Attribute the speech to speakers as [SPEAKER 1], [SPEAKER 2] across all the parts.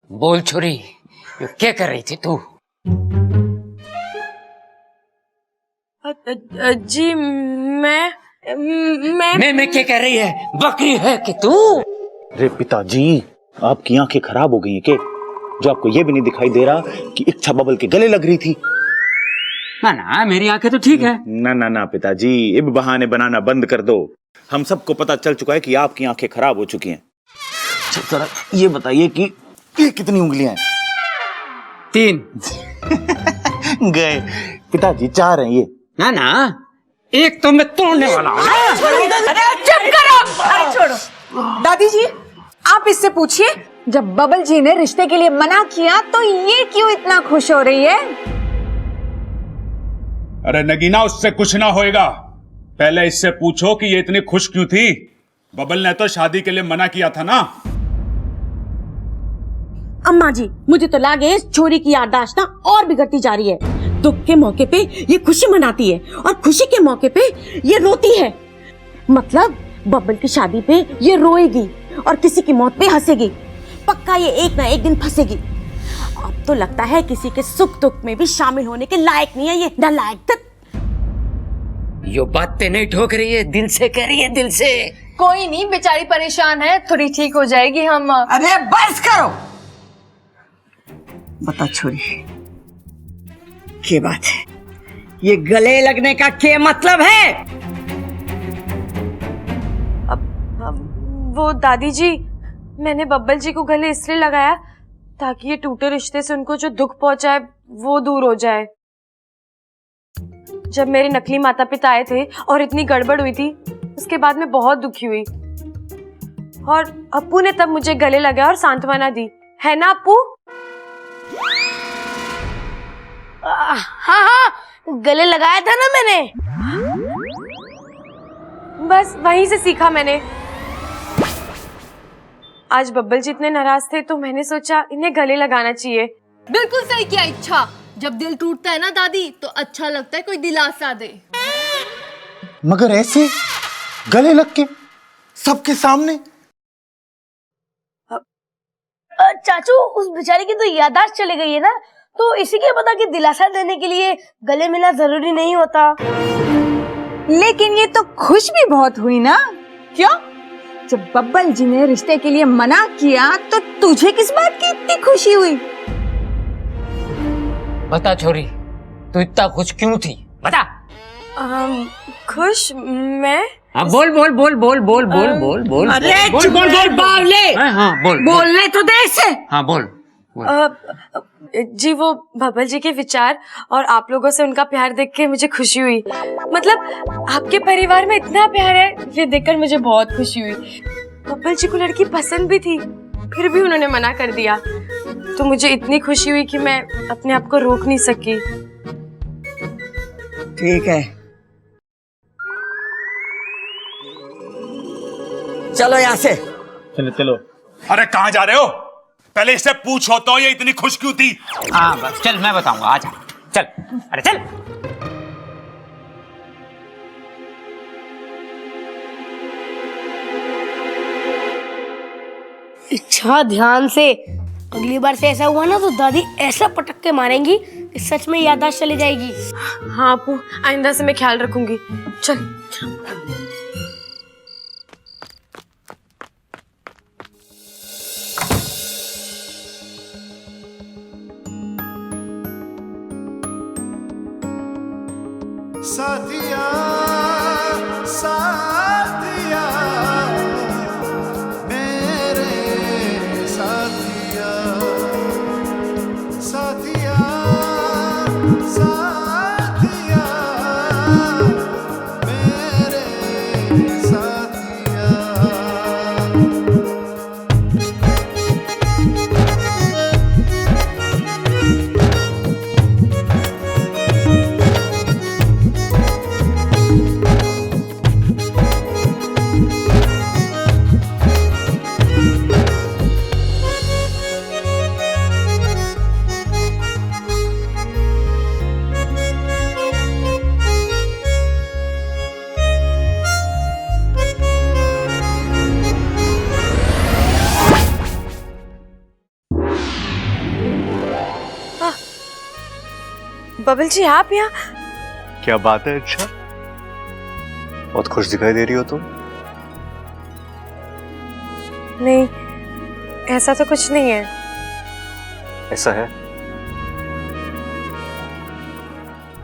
[SPEAKER 1] बोल छोरी, ये क्या कर रही थी तू?
[SPEAKER 2] जी मैं
[SPEAKER 1] क्या कह रही है? बकरी है कि तू?
[SPEAKER 3] अरे पिताजी, आपकी आंखें खराब हो गई हैं क्या? जो आपको ये भी नहीं दिखाई दे रहा कि इच्छा बबल के गले लग रही थी?
[SPEAKER 1] ना ना, मेरी आंखें तो ठीक है।
[SPEAKER 3] ना ना ना पिताजी, अब बहाने बनाना बंद कर दो। हम सबको पता चल चुका है कि आपकी आंखें खराब हो चुकी हैं। जरा ये बताइए कि ये कितनी उंगलियां हैं?
[SPEAKER 1] 3।
[SPEAKER 3] गए पिताजी, 4 हैं ये।
[SPEAKER 1] ना ना, एक तो मैं तोड़ने वाला हूँ।
[SPEAKER 2] चुप करो। अरे छोड़ो दादी जी, आप इससे पूछिए, जब बबल जी ने रिश्ते के लिए मना किया तो ये क्यों इतना खुश हो रही है?
[SPEAKER 4] अरे नगीना, उससे कुछ ना होएगा। पहले इससे पूछो कि ये इतनी खुश क्यों थी। बबल ने तो शादी के लिए मना किया था ना।
[SPEAKER 5] अम्मा जी, मुझे तो लगे इस छोरी की याददाश्त ना और बिगड़ती जा रही है। दुख के मौके पे ये खुशी मनाती है और खुशी के मौके पे ये रोती है। मतलब बबल की शादी पे ये रोएगी और किसी की मौत पे हंसेगी। पक्का ये एक ना एक दिन फंसेगी। अब तो लगता है किसी के सुख दुख में भी शामिल होने के लायक नहीं है ये नालायक।
[SPEAKER 1] यो बातें नहीं ठोक रही है, दिल से कह रही है, दिल से।
[SPEAKER 2] कोई नहीं, बेचारी परेशान है, थोड़ी ठीक हो जाएगी। हम
[SPEAKER 6] अरे बस करो। बता छोरी, क्या बात है? ये गले लगने का क्या मतलब है?
[SPEAKER 2] वो दादी जी, मैंने बब्बल जी को गले इसलिए लगाया ताकि ये टूटे रिश्ते से उनको जो दुख पहुंचा है वो दूर हो जाए। जब मेरे नकली माता पिता आए थे और इतनी गड़बड़ हुई थी, उसके बाद मैं बहुत दुखी हुई और अप्पू ने तब मुझे गले लगाया और सांत्वना दी, है ना अप्पू?
[SPEAKER 5] हाँ, गले लगाया था ना मैंने।
[SPEAKER 2] बस वहीं से सीखा मैंने। आज बब्बल जी इतने नाराज थे तो मैंने सोचा इन्हें गले लगाना चाहिए।
[SPEAKER 7] बिल्कुल सही किया इच्छा। जब दिल टूटता है ना दादी, तो अच्छा लगता है कोई दिलासा दे।
[SPEAKER 3] मगर ऐसे गले लग के सबके सामने?
[SPEAKER 5] चाचू, उस बेचारी की तो याददाश्त चली गई है ना, तो इसी के पता कि दिलासा देने के लिए गले मिलना जरूरी नहीं होता।
[SPEAKER 2] लेकिन ये तो खुश भी बहुत हुई ना? क्यों? जब बब्बल जी ने रिश्ते के लिए मना किया तो तुझे किस बात की इतनी खुशी हुई?
[SPEAKER 1] बता छोरी, तू इतना खुश क्यों थी? बता।
[SPEAKER 2] खुश? मैं?
[SPEAKER 1] हाँ, बोल बोल बोल बोल बोल बोल बोल बोल।
[SPEAKER 6] अरे
[SPEAKER 1] बोल
[SPEAKER 6] चुप
[SPEAKER 1] बोल
[SPEAKER 6] रह
[SPEAKER 1] बोल
[SPEAKER 6] बावले।
[SPEAKER 1] हाँ बोल
[SPEAKER 6] बोलने तो दे इसे।
[SPEAKER 1] हाँ बोल।
[SPEAKER 2] जी, वो बब्बल जी के विचार और आप लोगों से उनका प्यार देख के मुझे खुशी हुई। मतलब आपके परिवार में इतना प्यार है, ये देखकर मुझे बहुत खुशी हुई। बब्बल जी को लड़की पसंद भी थी, फिर भी उन्होंने मना कर दिया, तो मुझे इतनी खुशी हुई कि मैं अपने आप को रोक नहीं सकी।
[SPEAKER 6] ठीक है, चलो यहाँ से।
[SPEAKER 3] चलो चलो।
[SPEAKER 4] अरे कहाँ जा रहे हो? पहले इससे पूछो तो ये इतनी खुश क्यों थी?
[SPEAKER 1] हाँ बस चल, मैं बताऊंगा, आजा चल। अरे चल।
[SPEAKER 5] इच्छा, ध्यान से। अगली बार से ऐसा हुआ ना तो दादी ऐसा पटक के मारेंगी कि सच में याददाश्त चली जाएगी।
[SPEAKER 2] हाँ अप्पू, आइंदा से मैं ख्याल रखूंगी। चल।
[SPEAKER 8] साथिया साथिया मेरे साथिया साथिया साथिया मेरे साथिया।
[SPEAKER 2] बबल जी आप यहाँ?
[SPEAKER 9] क्या बात है, अच्छा बहुत खुश दिखाई दे रही हो तुम।
[SPEAKER 2] नहीं, ऐसा तो कुछ नहीं है।
[SPEAKER 9] ऐसा है,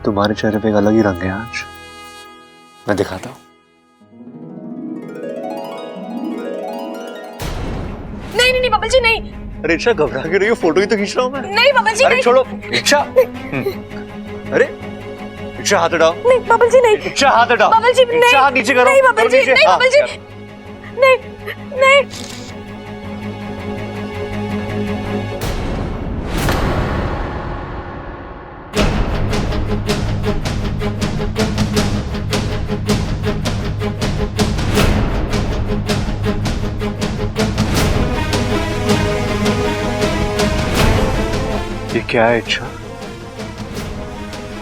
[SPEAKER 9] तुम्हारे चेहरे पे एक अलग ही रंग है आज, मैं दिखाता हूँ।
[SPEAKER 2] नहीं नहीं नहीं बबल जी नहीं।
[SPEAKER 9] अरे इच्छा घबरा के रही हो, फोटो ही तो खींच रहा हूँ मैं।
[SPEAKER 2] नहीं बबल जी
[SPEAKER 9] अरे
[SPEAKER 2] नहीं।
[SPEAKER 9] छोड़ो इच्छा। अरे इच्छा हाथ हटाओ।
[SPEAKER 2] नहीं बबल जी नहीं।
[SPEAKER 9] इच्छा हाथ हटाओ।
[SPEAKER 2] बबल जी नहीं।
[SPEAKER 9] इच्छा हाथ नीचे करो।
[SPEAKER 2] नहीं बबल जी, नहीं
[SPEAKER 9] हाँ,
[SPEAKER 2] बबल जी, नहीं नहीं।
[SPEAKER 9] ये क्या है इच्छा?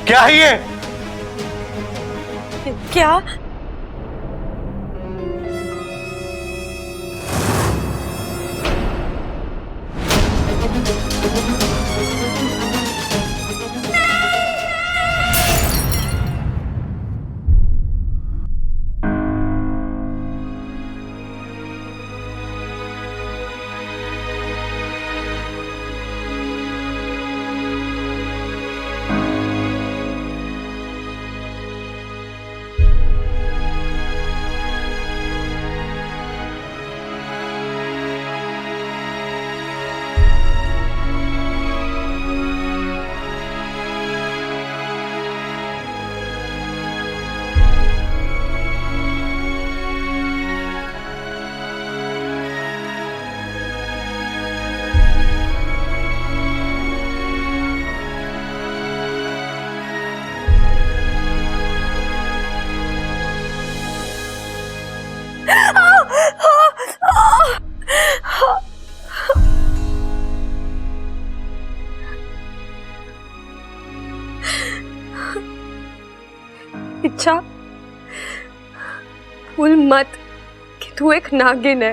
[SPEAKER 9] क्या है ये?
[SPEAKER 2] क्या? इच्छा, भूल मत कि तू एक नागिन है।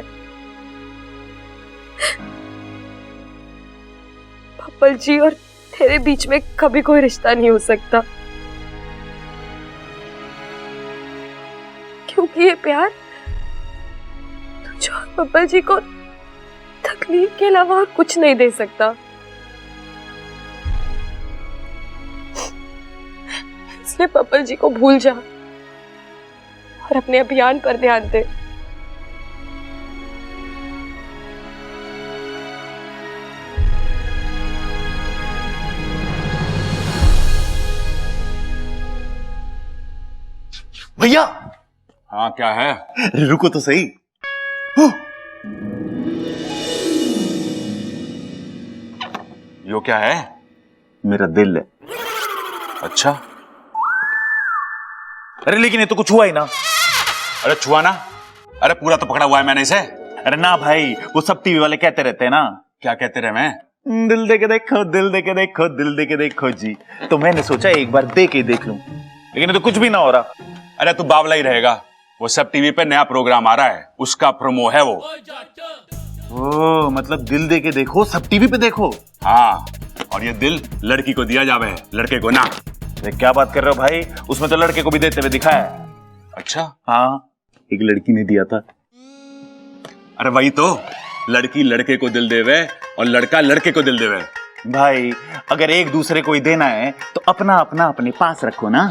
[SPEAKER 2] पप्पल जी और तेरे बीच में कभी कोई रिश्ता नहीं हो सकता, क्योंकि ये प्यार तुझे और पप्पल जी को तकलीफ के अलावा और कुछ नहीं दे सकता। इसलिए पप्पल जी को भूल जा और अपने अभियान पर ध्यान दे।
[SPEAKER 3] भैया।
[SPEAKER 4] हाँ क्या है?
[SPEAKER 3] रुको तो सही।
[SPEAKER 4] यो क्या है?
[SPEAKER 3] मेरा दिल है।
[SPEAKER 4] अच्छा,
[SPEAKER 3] अरे लेकिन ये तो कुछ हुआ ही ना।
[SPEAKER 4] अरे छुआ ना। अरे पूरा तो पकड़ा हुआ है मैंने इसे।
[SPEAKER 3] अरे ना भाई, वो सब टीवी वाले कहते रहते हैं ना,
[SPEAKER 4] क्या कहते रहे मैं?
[SPEAKER 3] दिल दे के देखो, दिल दे के देखो, दिल दे के देखो जी। तो मैंने सोचा एक बार दे के देख लूं, लेकिन ये तो कुछ भी ना हो रहा।
[SPEAKER 4] अरे तू बावला ही रहेगा। वो सब टीवी पे नया प्रोग्राम आ रहा है, उसका प्रोमो है वो।
[SPEAKER 3] ओ मतलब दिल दे के देखो, सब टीवी पे देखो।
[SPEAKER 4] हाँ, और ये दिल लड़की को दिया जावे, लड़के को ना।
[SPEAKER 3] अरे क्या बात कर रहे हो भाई, उसमें तो लड़के को भी देते हुए दिखाया है।
[SPEAKER 4] अच्छा,
[SPEAKER 3] हाँ, एक लड़की ने दिया था।
[SPEAKER 4] अरे वही तो, लड़की लड़के को दिल देवे और लड़का लड़के को दिल देवे।
[SPEAKER 3] भाई अगर एक दूसरे को ही देना है तो अपना अपना अपने पास रखो ना।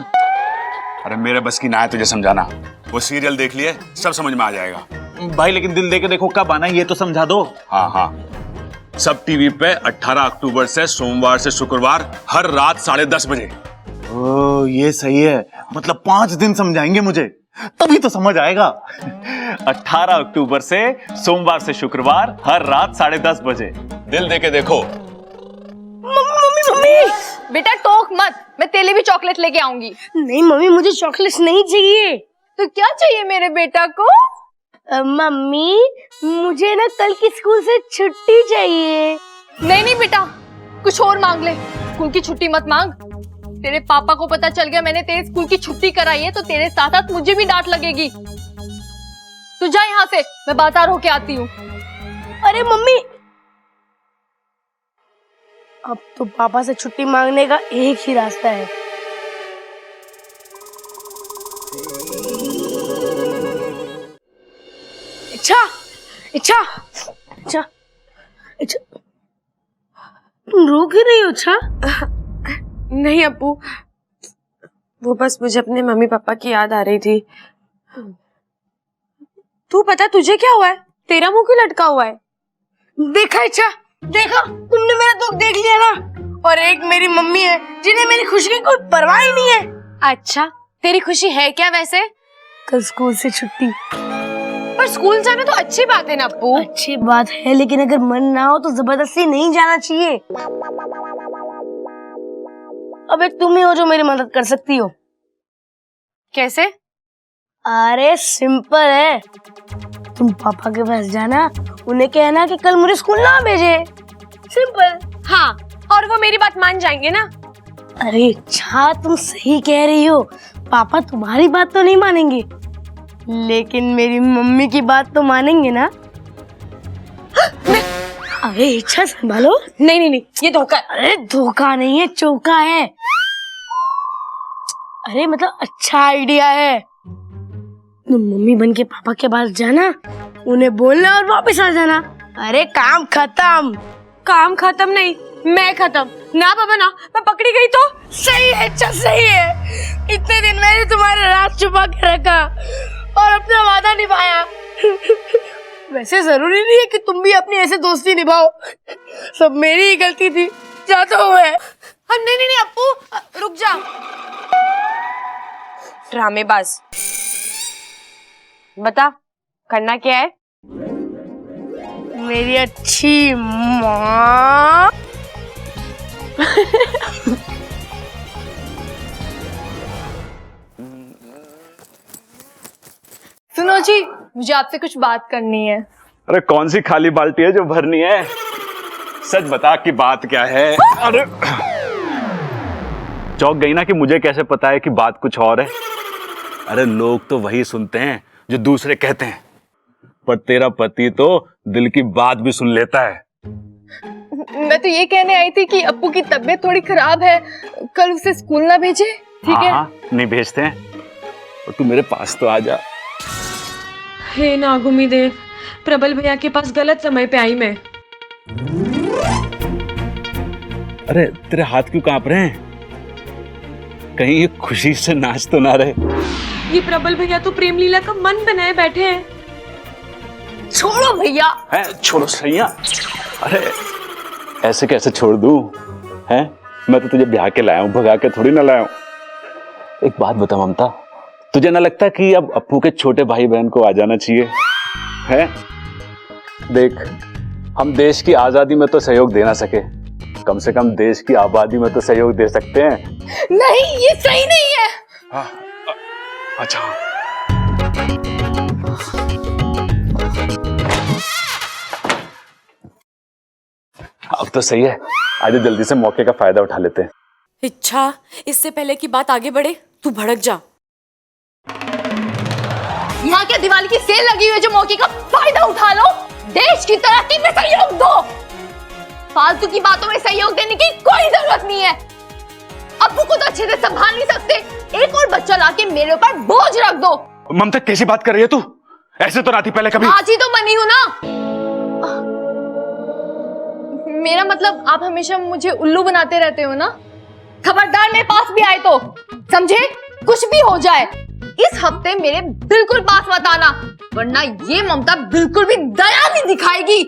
[SPEAKER 4] अरे मेरे बस की ना है तुझे समझाना। वो सीरियल देख लिए, सब समझ में आ जाएगा।
[SPEAKER 3] भाई लेकिन दिल दे के देखो कब आना, ये तो समझा दो।
[SPEAKER 4] हाँ हाँ, सब टीवी पे 18 अक्टूबर से सोमवार से शुक्रवार हर रात 10:30 बजे।
[SPEAKER 3] ओ ये सही है, मतलब 5 दिन समझाएंगे मुझे, तभी तो समझ आएगा। 18 अक्टूबर से सोमवार से शुक्रवार हर रात 10:30 बजे।
[SPEAKER 4] दिल दे के देखो।
[SPEAKER 7] मम्मी बेटा टोक मत, मैं तेरे लिए भी चॉकलेट लेके आऊंगी।
[SPEAKER 5] नहीं मम्मी, मुझे चॉकलेट नहीं चाहिए।
[SPEAKER 7] तो क्या चाहिए मेरे बेटा को?
[SPEAKER 5] मम्मी मुझे ना कल की स्कूल से छुट्टी चाहिए।
[SPEAKER 7] नहीं नहीं बेटा, कुछ और मांग ले। स्कूल की छुट्टी मत मांग। तेरे पापा को पता चल गया मैंने तेरे स्कूल की छुट्टी कराई है तो तेरे साथ साथ मुझे भी डांट लगेगी। तू जा यहाँ से, मैं बाजार होके आती हूँ।
[SPEAKER 5] अरे मम्मी,
[SPEAKER 2] अब तो पापा से छुट्टी मांगने का एक ही रास्ता है। इच्छा इच्छा इच्छा इच्छा, तुम रो क्यों रही हो? इच्छा
[SPEAKER 10] नहीं अप्पू, वो बस मुझे अपने मम्मी पापा की याद आ रही थी। तू पता तुझे क्या हुआ है? तेरा मुंह क्यों लटका हुआ है?
[SPEAKER 2] देखा इच्छा, देखा तुमने मेरा दुख देख लिया ना। और एक मेरी मम्मी है जिन्हें मेरी खुशी की कोई परवाह ही नहीं है।
[SPEAKER 10] अच्छा, तेरी खुशी है क्या वैसे?
[SPEAKER 2] कल स्कूल से छुट्टी।
[SPEAKER 10] पर स्कूल जाना तो अच्छी बात है ना अप्पू।
[SPEAKER 2] अच्छी बात है, लेकिन अगर मन ना हो तो जबरदस्ती नहीं जाना चाहिए। अब एक तुम ही हो जो मेरी मदद कर सकती हो।
[SPEAKER 10] कैसे?
[SPEAKER 2] अरे सिंपल है, तुम पापा के पास जाना, उन्हें कहना कि कल मुझे स्कूल ना भेजे। सिंपल।
[SPEAKER 10] हाँ, और वो मेरी बात मान जाएंगे ना?
[SPEAKER 2] अरे अच्छा, तुम सही कह रही हो, पापा तुम्हारी बात तो नहीं मानेंगे, लेकिन मेरी मम्मी की बात तो मानेंगे ना। अरे इच्छा संभालो।
[SPEAKER 10] नहीं नहीं नहीं, ये धोखा।
[SPEAKER 2] अरे धोखा नहीं है, चौका है। अरे मतलब अच्छा आइडिया है। तुम मम्मी बन के पापा के पास जाना, उन्हें बोलना और वापस आ जाना। अरे काम खत्म।
[SPEAKER 10] काम खत्म नहीं, मैं खत्म। ना बाबा ना, मैं पकड़ी गई तो?
[SPEAKER 2] सही है अच्छा, सही है। इतने दिन मैंने तुम्हारे राज छुपा के रखा और अपना वादा निभाया। वैसे जरूरी नहीं है कि तुम भी अपनी ऐसे दोस्ती निभाओ, सब मेरी ही गलती थी। जाता हुआ है।
[SPEAKER 10] नहीं नहीं नहीं अप्पू, रुक जा। ड्रामेबाज, बता करना क्या है?
[SPEAKER 2] मेरी अच्छी माँ।
[SPEAKER 7] सुनो जी, मुझे आपसे कुछ बात करनी है।
[SPEAKER 3] अरे कौन सी खाली बाल्टी है जो भरनी है? सच बता कि बात क्या है। अरे चौंक गई ना कि मुझे कैसे पता है कि बात कुछ और है। अरे लोग तो वही सुनते हैं जो दूसरे कहते हैं, पर तेरा पति तो दिल की बात भी सुन लेता है।
[SPEAKER 7] मैं तो ये कहने आई थी कि अप्पू की तबीयत थोड़ी खराब है, कल उसे स्कूल ना भेजे। ठीक है?
[SPEAKER 3] हाँ, नहीं भेजते हैं, और तू मेरे पास तो आ जा।
[SPEAKER 10] हे नागुमिदेव, प्रबल भैया के पास गलत समय पे आई मैं।
[SPEAKER 3] अरे तेरे हाथ क्यों कांप रहे हैं? कहीं ये खुशी से नाच तो ना रहे?
[SPEAKER 10] ये प्रबल भैया तो प्रेम लीला का मन बनाए बैठे हैं।
[SPEAKER 7] छोड़ो भैया।
[SPEAKER 3] है छोड़ो सैया। अरे ऐसे कैसे छोड़ दूं? हैं, मैं तो तुझे ब्याह के लाया हूं, भगा के थोड़ी ना लाया हूं। एक बात बता ममता, तुझे ना लगता कि अब अप्पू के छोटे भाई बहन को आ जाना चाहिए? है देख, हम देश की आजादी में तो सहयोग दे ना सके, कम से कम देश की आबादी में तो सहयोग दे सकते हैं।
[SPEAKER 7] नहीं, ये सही नहीं है।
[SPEAKER 3] हाँ, अच्छा अब तो सही है, आज जल्दी से मौके का फायदा उठा लेते हैं।
[SPEAKER 10] इच्छा, इससे पहले कि बात आगे बढ़े तू भड़क जा।
[SPEAKER 7] यहाँ क्या दिवाली की सेल लगी हुई है जो मौके का फायदा उठा लो? देश की तरक्की में सहयोग दो, फालतू की बातों में सहयोग देने की कोई जरूरत नहीं है। अप्पू को तो अच्छे से संभाल नहीं सकते, एक और बच्चा लाके मेरे ऊपर बोझ रख दो।
[SPEAKER 3] ममता कैसी बात कर रही है तू? ऐसे तो ना थी पहले कभी।
[SPEAKER 7] आज ही तो बनी हूं ना। मेरा मतलब आप हमेशा मुझे उल्लू बनाते रहते हो ना। खबरदार मेरे पास भी आए तो समझे, कुछ भी हो जाए इस हफ्ते मेरे बिल्कुल पास मत आना, वरना ये ममता बिल्कुल भी दया नहीं दिखाएगी।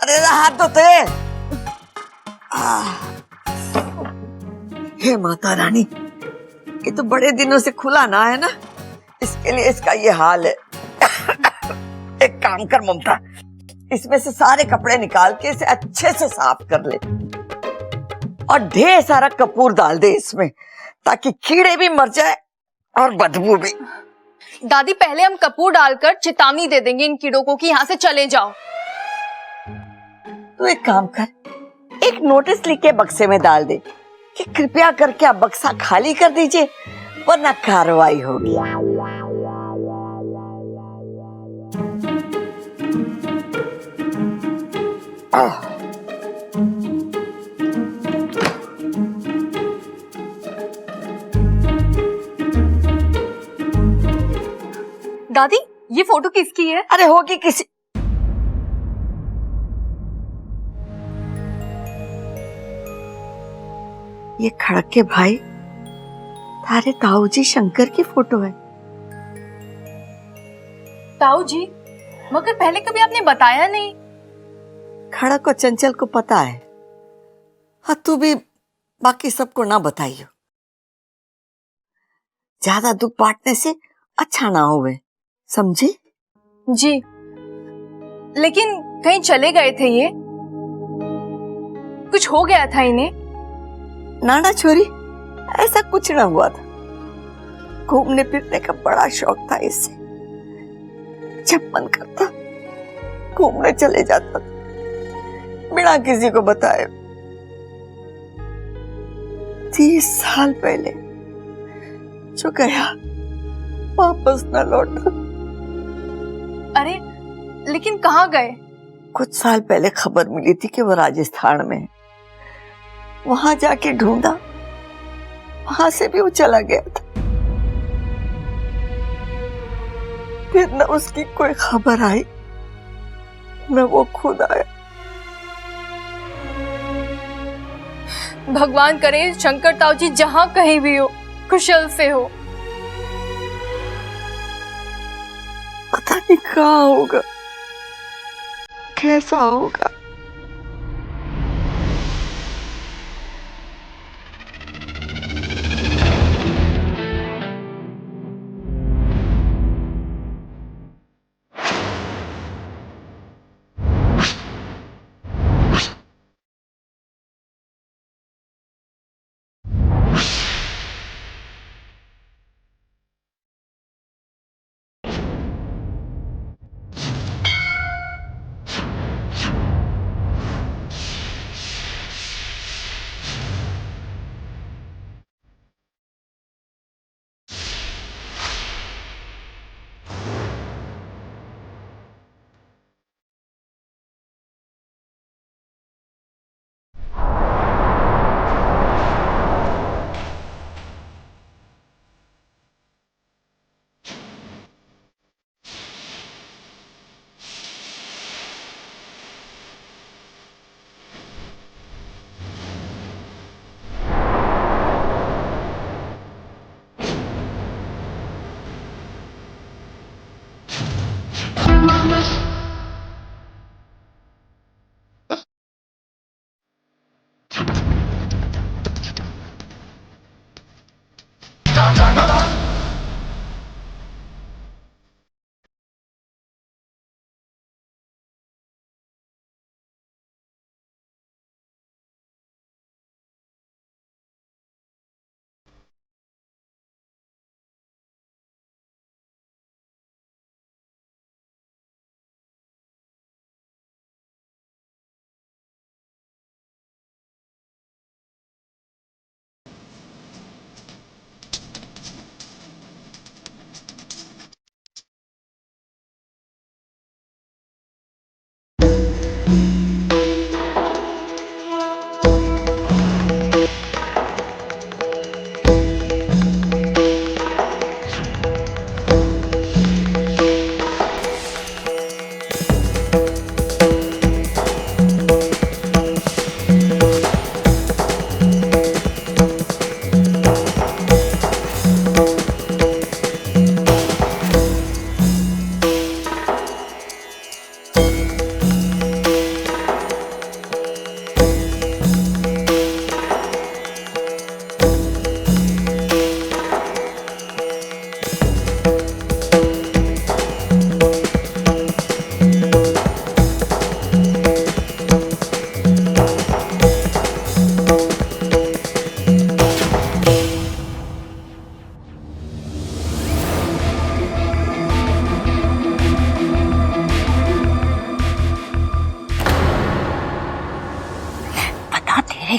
[SPEAKER 6] अरे हाथ धोते। हे माता रानी, ये तो बड़े दिनों से खुला ना है ना, इसके लिए इसका ये हाल है। एक काम कर ममता, इसमें से सारे कपड़े निकाल के इसे अच्छे से साफ कर ले और ढेर सारा कपूर डाल दे इसमें, ताकि कीड़े भी मर जाए और बदबू भी।
[SPEAKER 7] दादी, पहले हम कपूर डालकर चेतावनी दे देंगे इन कीड़ों को कि यहाँ से चले जाओ।
[SPEAKER 6] तू एक काम कर, एक नोटिस लिख के बक्से में डाल दे कि कृपया करके आप बक्सा खाली कर दीजिए वरना कार्रवाई होगी।
[SPEAKER 7] दादी, ये फोटो किसकी है?
[SPEAKER 6] अरे होगी किसी, ये खड़क के भाई तारे ताऊ जी शंकर की फोटो है।
[SPEAKER 7] ताऊ जी, मगर पहले कभी आपने बताया नहीं।
[SPEAKER 6] खड़क और चंचल को पता है, हाँ तू भी बाकी सबको ना बताइयो, ज्यादा दुख बांटने से अच्छा ना होवे, समझी?
[SPEAKER 7] जी, लेकिन कहीं चले गए थे ये? कुछ हो गया था इन्हें?
[SPEAKER 6] नाना छोरी, ऐसा कुछ ना हुआ था। घूमने फिरने का बड़ा शौक था इसे, जब मन करता घूमने चले जाता था बिना किसी को बताए। 30 साल पहले जो गया वापस न लौटा।
[SPEAKER 7] अरे लेकिन कहाँ गए?
[SPEAKER 6] कुछ साल पहले खबर मिली थी कि वो राजस्थान में है। वहां जाके ढूंढा, वहां से भी वो चला गया था। फिर न उसकी कोई खबर आई न वो खुद आया।
[SPEAKER 7] भगवान करे शंकर ताऊ जी जहाँ कहीं भी हो कुशल से हो।
[SPEAKER 6] पता नहीं कहाँ होगा, कैसा होगा।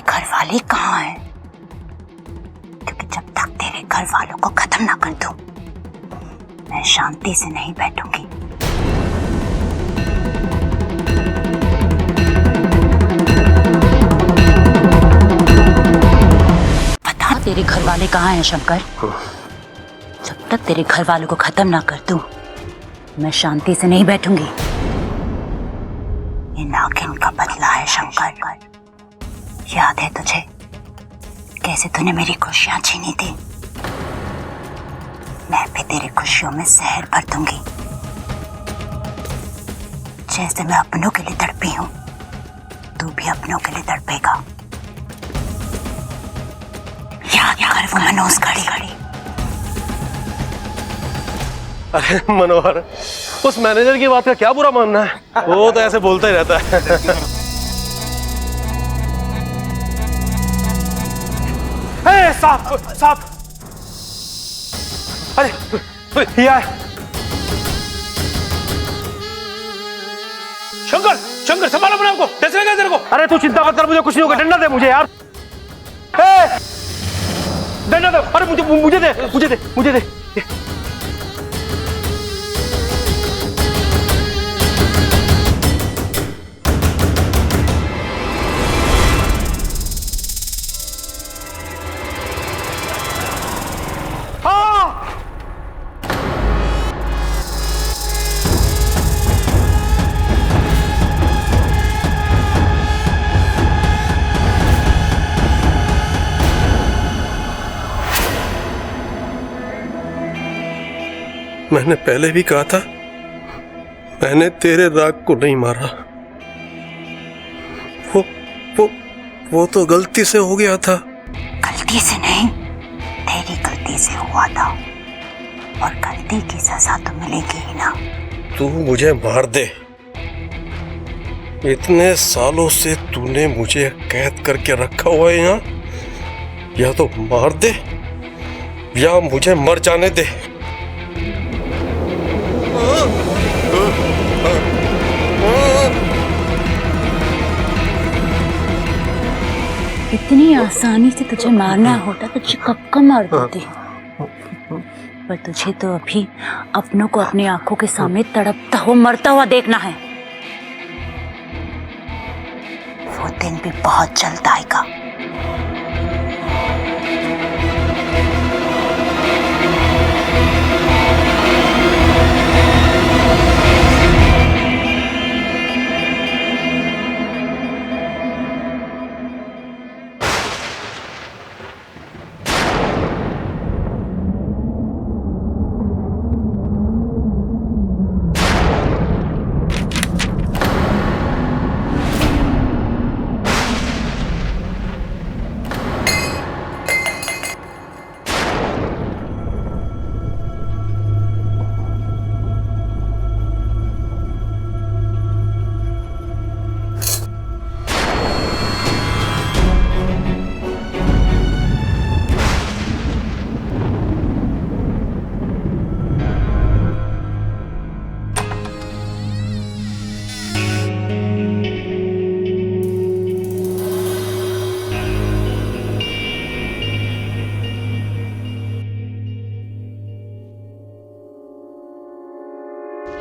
[SPEAKER 5] घरवाली कहाँ है? क्योंकि जब तक तेरे घर वालों को खत्म ना कर दूं, मैं शांति से नहीं बैठूंगी। बता तेरे घर वाले कहाँ हैं शंकर? जब तक तेरे घर वालों को खत्म ना कर दूं, मैं शांति से नहीं बैठूंगी। ये नागिन का बदला है शंकर। याद है तुझे कैसे तूने मेरी खुशियां छीनी थी? मैं भी तेरी खुशियों में जहर भर दूंगी। जैसे मैं अपनों के लिए तड़पी हूं, तू भी अपनों के लिए तड़पेगा। याद कर वो मनोज घड़ी।
[SPEAKER 11] अरे मनोहर, उस मैनेजर की बात का क्या बुरा मानना है? वो तो ऐसे बोलता ही रहता है। साहब, अरे ये शंकर संभालो अपने आपको। कैसे लगा तेरे को? अरे तू चिंता मत कर, मुझे कुछ नहीं होगा। डंडा दे मुझे यार, डंडा दे। अरे मुझे दे। मैंने पहले भी कहा था, मैंने तेरे राग को नहीं मारा। वो तो गलती से हो गया था।
[SPEAKER 5] गलती से नहीं, तेरी गलती से हुआ था, और गलती की सजा तो मिलेगी ही ना।
[SPEAKER 11] तू मुझे मार दे। इतने सालों से तूने मुझे कैद करके रखा हुआ है यहाँ। या तो मार दे या मुझे मर जाने दे।
[SPEAKER 5] इतनी आसानी से तुझे मारना होता तो तुझे कब का मार देती। पर तुझे तो अभी अपनों को अपनी आंखों के सामने तड़पता हुआ मरता हुआ देखना है। वो दिन भी बहुत जल्द आएगा।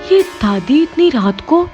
[SPEAKER 2] ये दादी इतनी रात को?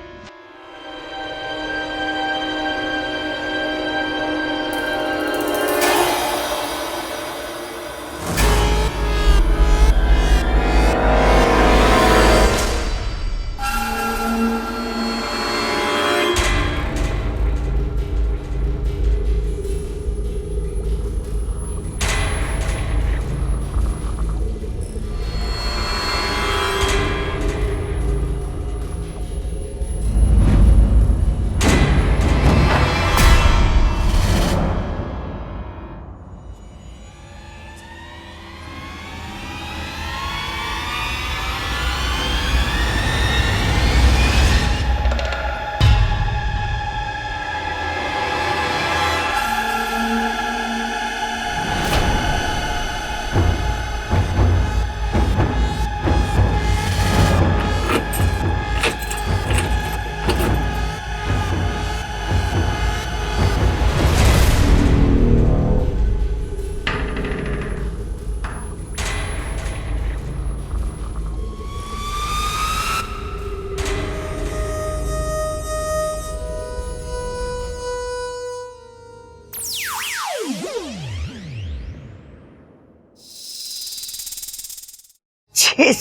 [SPEAKER 6] छह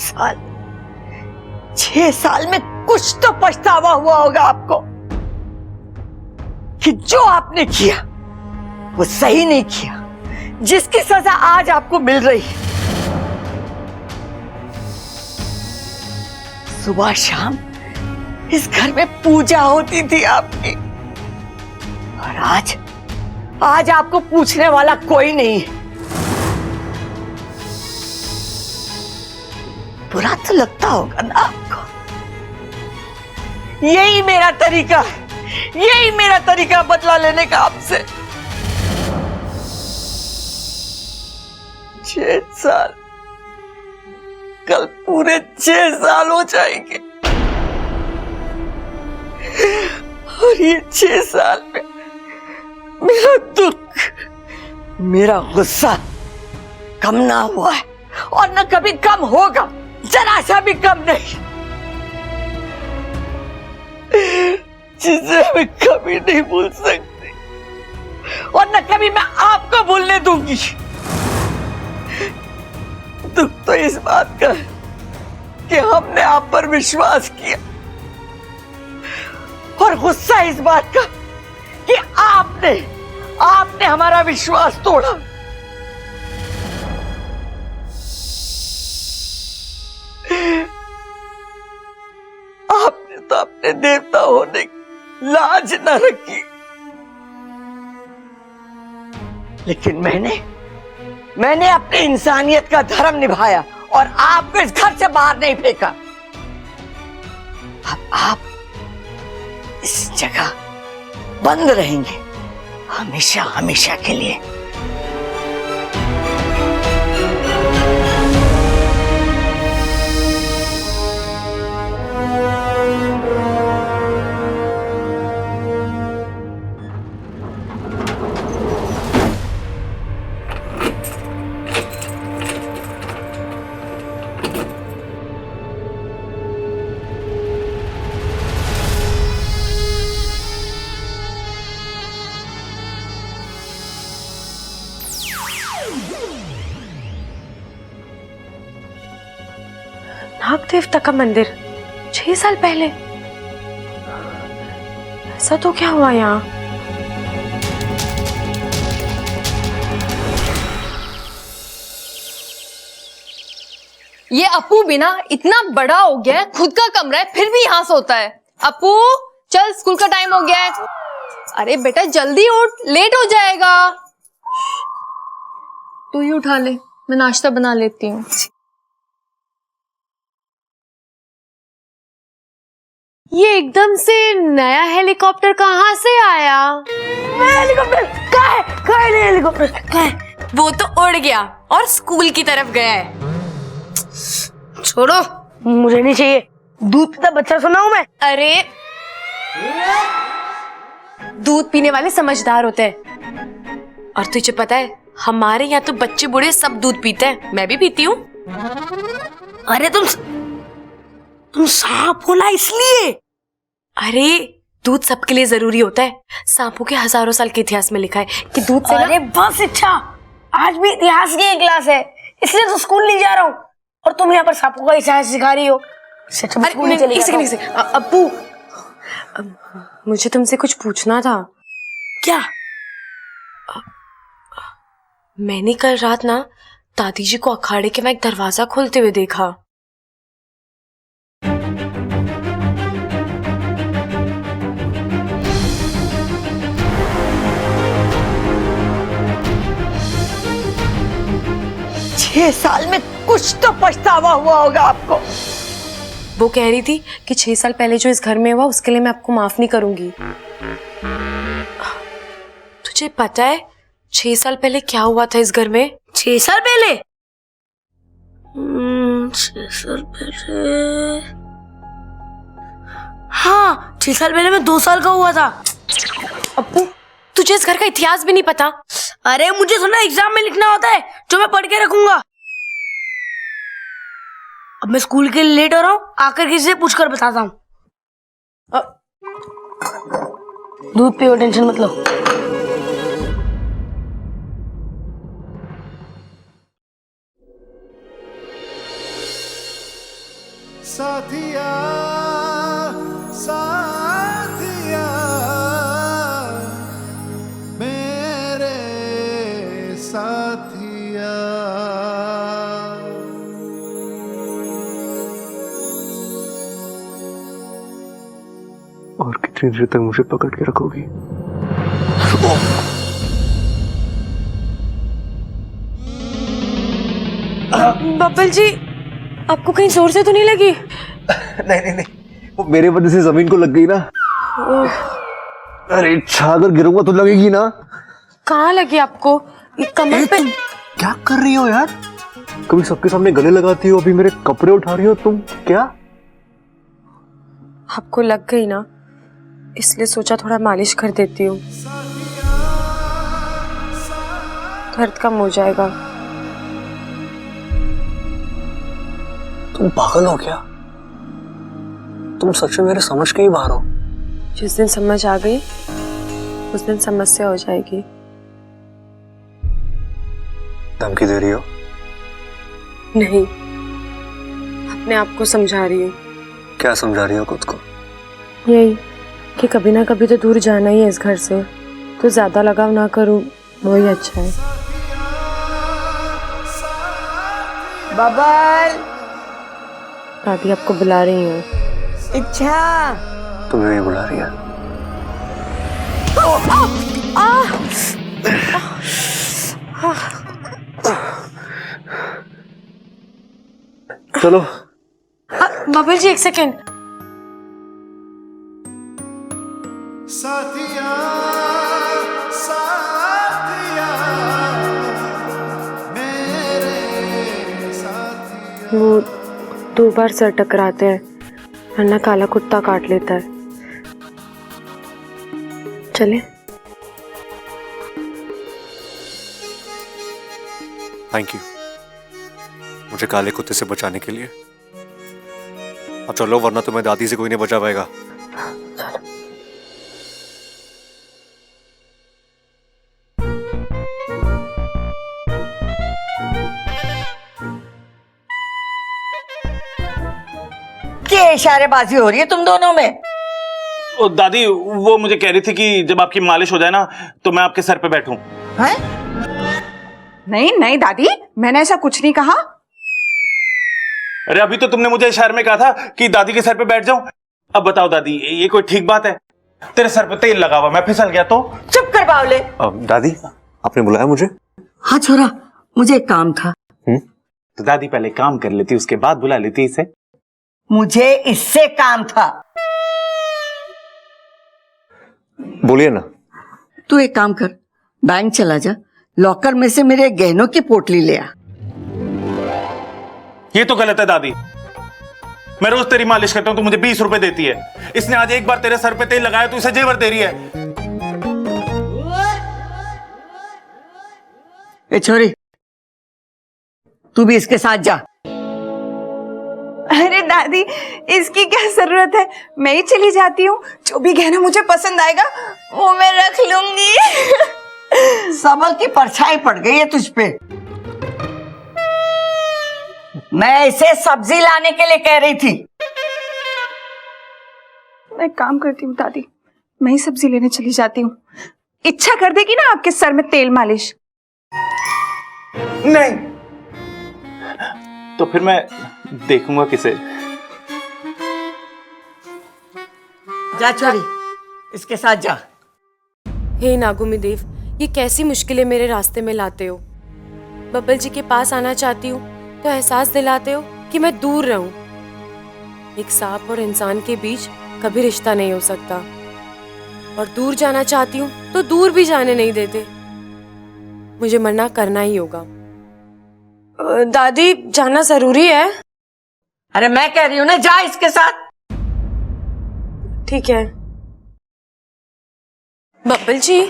[SPEAKER 6] साल में कुछ तो पछतावा हुआ होगा आपको कि जो आपने किया वो सही नहीं किया, जिसकी सजा आज आपको मिल रही है। सुबह शाम इस घर में पूजा होती थी आपकी, और आज आपको पूछने वाला कोई नहीं है। बुरा तो लगता होगा ना आपको। यही मेरा तरीका है, यही मेरा तरीका बदला लेने का आपसे। 6 साल, कल पूरे 6 साल हो जाएंगे, और ये 6 साल में मेरा दुख, मेरा गुस्सा कम ना हुआ है, और न कभी कम होगा, जरा सा भी कम नहीं, जिसे मैं कभी नहीं भूल सकती, और न कभी मैं आपको भूलने दूंगी। दुख तो इस बात का है कि हमने आप पर विश्वास किया, और गुस्सा इस बात का कि आपने हमारा विश्वास तोड़ा। आपने तो अपने देवता होने की लाज न रखी, लेकिन मैंने अपनी इंसानियत का धर्म निभाया और आपको इस घर से बाहर नहीं फेंका। अब आप इस जगह बंद रहेंगे हमेशा हमेशा के लिए।
[SPEAKER 10] नाग देवता का मंदिर 6 साल पहले, ऐसा तो क्या हुआ यहाँ?
[SPEAKER 7] ये अपू भी ना इतना बड़ा हो गया है, खुद का कमरा है फिर भी यहाँ सोता है। अपू चल, स्कूल का टाइम हो गया है। अरे बेटा जल्दी उठ, लेट हो जाएगा। तू ही उठा ले, मैं नाश्ता बना लेती हूँ।
[SPEAKER 10] ये एकदम से नया हेलीकॉप्टर कहाँ से आया?
[SPEAKER 5] हेलीकॉप्टर कहाँ है हेलीकॉप्टर कहाँ है?
[SPEAKER 2] वो तो उड़ गया और स्कूल की तरफ गया है।
[SPEAKER 5] छोड़ो, मुझे नहीं चाहिए। दूध पीता बच्चा सुना हूं मैं।
[SPEAKER 2] अरे दूध पीने वाले समझदार होते हैं, और तुझे पता है हमारे यहाँ तो बच्चे बूढ़े सब दूध पीते हैं, मैं भी पीती हूँ।
[SPEAKER 5] अरे तुम सांप हो ना इसलिए।
[SPEAKER 2] अरे दूध सबके लिए जरूरी होता है। सांपों के हजारों साल के इतिहास में लिखा है कि दूध से
[SPEAKER 5] अरे बस इच्छा, आज भी इतिहास की क्लास है, इसलिए तो स्कूल नहीं जा रहा हूँ, और तुम यहाँ पर सांपों का इतिहास सिखा रही हो।
[SPEAKER 2] अब्बू, मुझे तुमसे कुछ पूछना था।
[SPEAKER 5] क्या?
[SPEAKER 2] मैंने कल रात ना दादी जी को अखाड़े के वहां एक दरवाजा खोलते हुए देखा।
[SPEAKER 6] छह साल में कुछ तो पछतावा हुआ होगा आपको।
[SPEAKER 2] वो कह रही थी कि 6 साल पहले जो इस घर में हुआ उसके लिए मैं आपको माफ नहीं करूंगी। तुझे पता है 6 साल पहले क्या हुआ था इस घर में?
[SPEAKER 5] 6 साल पहले? 6 साल पहले, हाँ 6 साल पहले मैं 2 साल का हुआ था।
[SPEAKER 2] अप्पू, तुझे इस घर का इतिहास भी नहीं पता?
[SPEAKER 5] अरे मुझे थोड़ा एग्जाम में लिखना होता है जो मैं पढ़ के रखूंगा। अब मैं स्कूल के लिए लेट हो रहा हूँ, आकर किसी से पूछकर बताता हूँ। दूध पियो, टेंशन मत लो।
[SPEAKER 8] साथिया साथिया मेरे साथिया।
[SPEAKER 9] और कितनी देर तक मुझे पकड़ के रखोगी?
[SPEAKER 10] बब्बल जी, आपको कहीं जोर से तो नहीं लगी?
[SPEAKER 9] नहीं, वो मेरे वजह से जमीन को लग गई ना। अरे अगर गिरूंगा तो लगेगी ना।
[SPEAKER 10] कहाँ लगी आपको? ये कमर पे?
[SPEAKER 9] क्या कर रही हो यार? कभी सबके सामने गले लगाती हो, अभी मेरे कपड़े उठा रही हो तुम। क्या
[SPEAKER 10] आपको लग गई ना, इसलिए सोचा थोड़ा मालिश कर देती हूँ, दर्द कम हो जाएगा।
[SPEAKER 9] तुम पागल हो क्या? तुम सच में मेरे समझ के ही बाहर हो।
[SPEAKER 10] जिस दिन समझ आ गई उस दिन समस्या हो जाएगी।
[SPEAKER 9] धमकी दे रही हो?
[SPEAKER 10] नहीं, अपने आप को समझा रही हूँ।
[SPEAKER 9] क्या समझा रही हो खुद को?
[SPEAKER 10] यही कि कभी ना कभी तो दूर जाना ही है इस घर से, तो ज्यादा लगाव ना करूँ वही अच्छा है।
[SPEAKER 6] बबल,
[SPEAKER 10] दादी आपको बुला रही हूँ।
[SPEAKER 6] इच्छा
[SPEAKER 9] तुम्हें नहीं बुला रही है। चलो।
[SPEAKER 10] बबल जी, एक सेकेंड।
[SPEAKER 8] साथिया साथिया मेरे साथिया।
[SPEAKER 10] वो 2 बार सर टकराते हैं, वरना काला कुत्ता काट लेता है। चले?
[SPEAKER 9] थैंक यू मुझे काले कुत्ते से बचाने के लिए। अब चलो, वरना तुम्हें दादी से कोई नहीं बचा पाएगा।
[SPEAKER 6] क्या इशारेबाजी हो रही है तुम दोनों में?
[SPEAKER 3] ओ दादी, वो मुझे कह रही थी कि जब आपकी मालिश हो जाए ना तो मैं आपके सर पे बैठूं।
[SPEAKER 6] हैं?
[SPEAKER 12] नहीं दादी, मैंने ऐसा कुछ नहीं कहा।
[SPEAKER 3] अरे अभी तो तुमने मुझे इशारे में कहा था कि दादी के सर पे बैठ जाऊं। अब बताओ दादी, ये कोई ठीक बात है? तेरे सर पे तेल लगा हुआ, मैं फिसल गया तो?
[SPEAKER 6] चुप कर बावले।
[SPEAKER 9] दादी, आपने बुलाया मुझे?
[SPEAKER 6] हाँ छोरा, मुझे एक काम था।
[SPEAKER 3] तो दादी पहले काम कर लेती, उसके बाद बुला लेती इसे।
[SPEAKER 6] मुझे इससे काम था।
[SPEAKER 9] बोलिए ना।
[SPEAKER 6] तू एक काम कर, बैंक चला जा, लॉकर में से मेरे गहनों की पोटली ले आ।
[SPEAKER 3] ये तो गलत है दादी। मैं रोज तेरी मालिश करता हूं, तू मुझे 20 रुपए देती है। इसने आज एक बार तेरे सर पे तेल लगाया तो इसे जेवर दे रही है।
[SPEAKER 6] ए छोरी, तू भी इसके साथ जा।
[SPEAKER 12] अरे दादी, इसकी क्या जरूरत है, मैं ही चली जाती हूँ। जो भी गहना मुझे पसंद आएगा वो मैं रख लूंगी।
[SPEAKER 6] सबल की परछाई पड़ गई है तुझ पे। मैं इसे सब्जी लाने के लिए कह रही थी।
[SPEAKER 12] मैं काम करती हूँ दादी, मैं ही सब्जी लेने चली जाती हूँ। इच्छा कर देगी ना आपके सर में तेल मालिश?
[SPEAKER 3] नहीं तो फिर मैं देखूंगा किसे।
[SPEAKER 6] जा छोरी, इसके साथ जा।
[SPEAKER 10] हे नागुमी देव, ये कैसी मुश्किलें मेरे रास्ते में लाते हो। बब्बल जी के पास आना चाहती हूँ तो एहसास दिलाते हो कि मैं दूर रहूं। एक सांप और इंसान के बीच कभी रिश्ता नहीं हो सकता, और दूर जाना चाहती हूँ तो दूर भी जाने नहीं देते। मुझे मना करना ही होगा। दादी, जाना जरूरी है?
[SPEAKER 6] अरे मैं कह रही हूँ ना, जा इसके साथ।
[SPEAKER 10] ठीक है। बब्बल जी,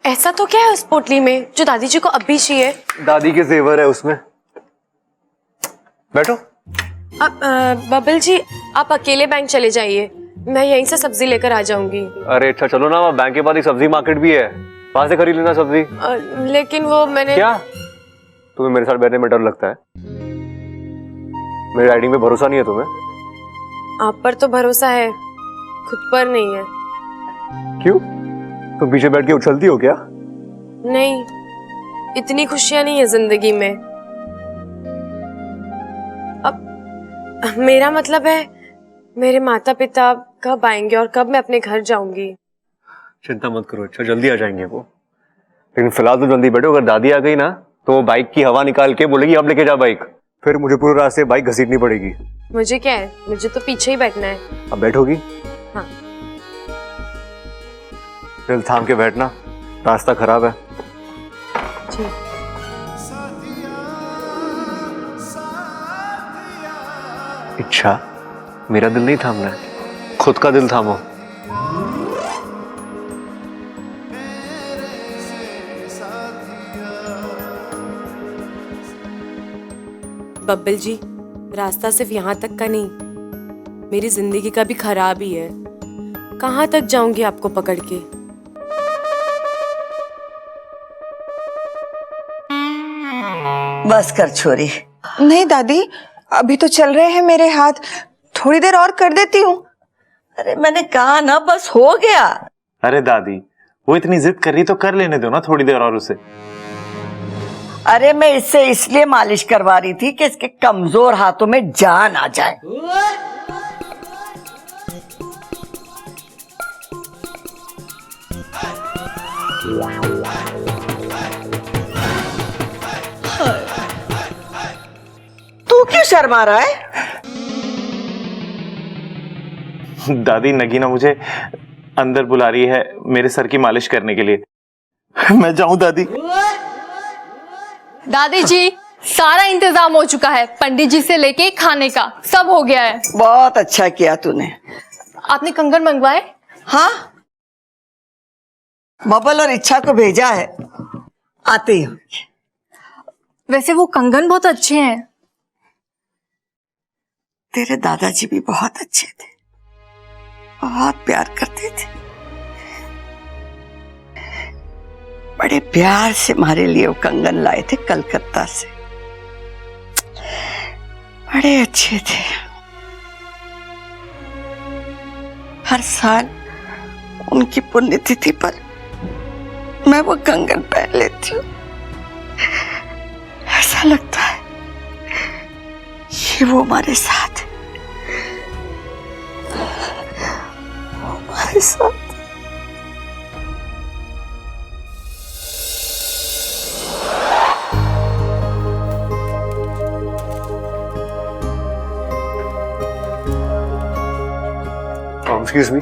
[SPEAKER 10] ऐसा तो क्या है उस पोटली में जो दादी जी को अभी चाहिए?
[SPEAKER 9] दादी के जेवर है उसमें। बैठो।
[SPEAKER 10] अब बब्बल जी, आप अकेले बैंक चले जाइए, मैं यहीं से सब्जी लेकर आ जाऊंगी।
[SPEAKER 9] अरे अच्छा चलो ना, बैंक के पास एक सब्जी मार्केट भी है, वहां से खरीद लेना सब्जी।
[SPEAKER 10] लेकिन वो मैंने।
[SPEAKER 9] क्या तुम्हें मेरे साथ बैठने में डर लगता है? मेरी राइडिंग पे भरोसा नहीं है तुम्हें?
[SPEAKER 10] आप पर तो भरोसा है, खुद पर नहीं है।
[SPEAKER 9] क्यों? तुम पीछे बैठ के उछलती हो क्या?
[SPEAKER 10] नहीं, इतनी खुशियां नहीं है जिंदगी में। अब मेरा मतलब है, मेरे माता पिता कब आएंगे और कब मैं अपने घर जाऊंगी।
[SPEAKER 9] चिंता मत करो, अच्छा जल्दी आ जाएंगे वो। लेकिन फिलहाल तो जल्दी बैठो, अगर दादी आ गई ना तो वो बाइक की हवा निकाल के बोलेगी अब लेके जा बाइक, फिर मुझे पूरे रास्ते बाइक घसीटनी पड़ेगी।
[SPEAKER 10] मुझे क्या है, मुझे तो पीछे ही बैठना है।
[SPEAKER 9] अब बैठोगी?
[SPEAKER 10] हाँ।
[SPEAKER 9] दिल थाम के बैठना, रास्ता खराब है।
[SPEAKER 10] जी।
[SPEAKER 9] इच्छा, मेरा दिल नहीं थामना है, खुद का दिल थामो।
[SPEAKER 10] बब्बल जी, रास्ता सिर्फ यहाँ तक का नहीं, मेरी जिंदगी का भी खराब ही है। कहाँ तक जाऊंगी आपको पकड़ के?
[SPEAKER 6] बस कर छोरी।
[SPEAKER 12] नहीं दादी, अभी तो चल रहे हैं मेरे हाथ, थोड़ी देर और कर देती हूँ।
[SPEAKER 6] अरे मैंने कहा ना, बस हो गया।
[SPEAKER 13] अरे दादी, वो इतनी जिद कर रही तो कर लेने दो ना थोड़ी देर और उसे।
[SPEAKER 6] अरे मैं इससे इसलिए मालिश करवा रही थी कि इसके कमजोर हाथों में जान आ जाए। तू क्यों शर्मा रहा है?
[SPEAKER 13] दादी, नगीना मुझे अंदर बुला रही है मेरे सर की मालिश करने के लिए। मैं जाऊं दादी?
[SPEAKER 7] दादी जी, सारा इंतजाम हो चुका है, पंडित जी से लेके खाने का सब हो गया है।
[SPEAKER 6] बहुत अच्छा किया तूने।
[SPEAKER 7] आपने कंगन मंगवाए?
[SPEAKER 6] हाँ, बबल और इच्छा को भेजा है, आते ही होंगे।
[SPEAKER 7] वैसे वो कंगन बहुत अच्छे हैं।
[SPEAKER 6] तेरे दादाजी भी बहुत अच्छे थे, बहुत प्यार करते थे। बड़े प्यार से हमारे लिए वो कंगन लाए थे कलकत्ता से, बड़े अच्छे थे। हर साल उनकी पुण्यतिथि पर मैं वो कंगन पहन लेती हूँ। ऐसा लगता है कि वो हमारे साथ है, वो हमारे साथ।
[SPEAKER 9] एक्सक्यूज मी,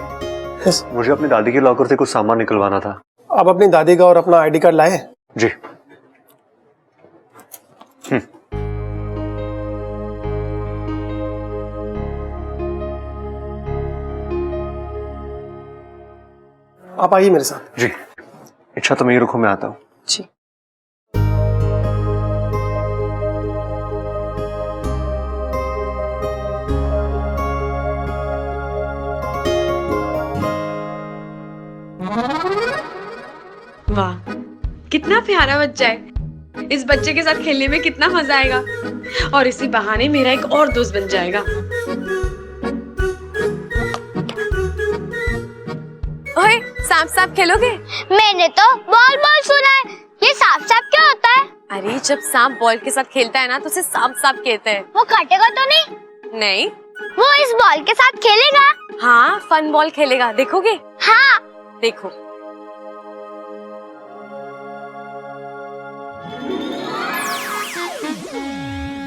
[SPEAKER 9] मुझे अपनी दादी के लॉकर से कुछ सामान निकलवाना था।
[SPEAKER 11] आप अपनी दादी का और अपना आईडी कार्ड लाए?
[SPEAKER 9] जी।
[SPEAKER 11] आप आइए मेरे साथ।
[SPEAKER 9] जी। इच्छा तो मैं ही रुको, मैं आता हूँ।
[SPEAKER 10] जी। वाह, कितना प्यारा बच्चा है। इस बच्चे के साथ खेलने में कितना मजा आएगा, और इसी बहाने मेरा एक और दोस्त बन जाएगा। ओए, सांप सांप खेलोगे?
[SPEAKER 14] मैंने तो बॉल बॉल सुना है, ये सांप सांप क्या होता है?
[SPEAKER 10] अरे, जब सांप बॉल के साथ खेलता है ना तो उसे सांप सांप कहते हैं।
[SPEAKER 14] वो काटेगा तो नहीं?
[SPEAKER 10] नहीं।
[SPEAKER 14] वो इस बॉल के साथ खेलेगा?
[SPEAKER 10] हाँ, फन बॉल खेलेगा, देखोगे?
[SPEAKER 14] हाँ।
[SPEAKER 10] देखो।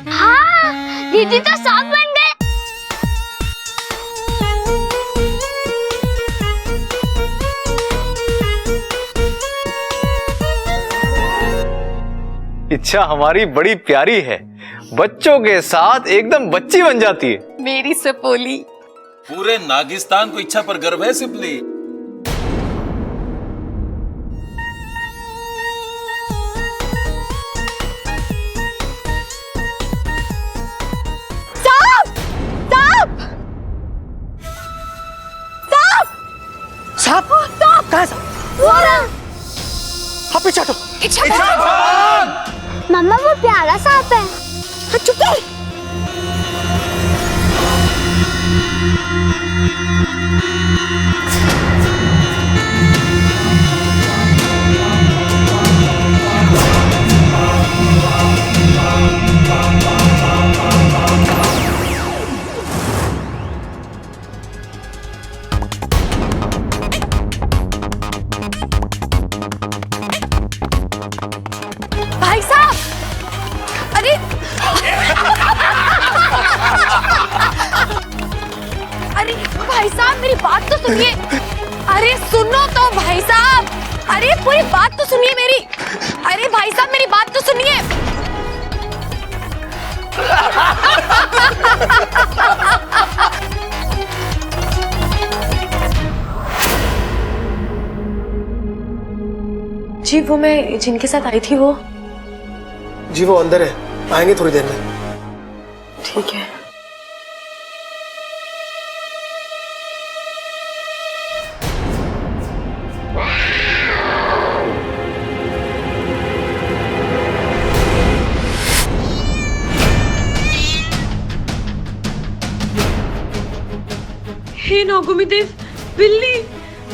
[SPEAKER 14] हाँ, दीदी तो सांप बन गए।
[SPEAKER 13] इच्छा हमारी बड़ी प्यारी है, बच्चों के साथ एकदम बच्ची बन जाती है।
[SPEAKER 10] मेरी सपोली।
[SPEAKER 15] पूरे नागिस्तान को इच्छा पर गर्व है सिपली।
[SPEAKER 6] सांप? कहाँ सांप? हाँ, पीछे हटो।
[SPEAKER 14] मम्मा, वो प्यारा सांप है।
[SPEAKER 6] चुप कर।
[SPEAKER 2] साहब मेरी बात तो सुनिए। अरे सुनो तो भाई साहब, अरे पूरी बात तो सुनिए मेरी। अरे भाई साहब मेरी बात तो सुनिए।
[SPEAKER 10] जी वो मैं जिनके साथ आई थी वो।
[SPEAKER 11] जी वो अंदर है, आएंगे थोड़ी देर में।
[SPEAKER 10] ठीक है।
[SPEAKER 2] हे नागुमी देव, बिल्ली,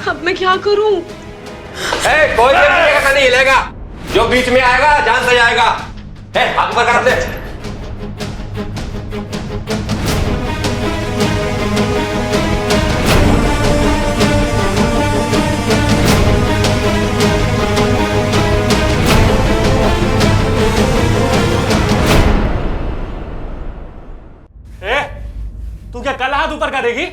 [SPEAKER 2] अब मैं क्या करूं?
[SPEAKER 16] कोई का नहीं हिलेगा, जो बीच में आएगा जान से जाएगा। हाथ ऊपर कर दे।
[SPEAKER 9] तू क्या कल हाथ ऊपर करेगी?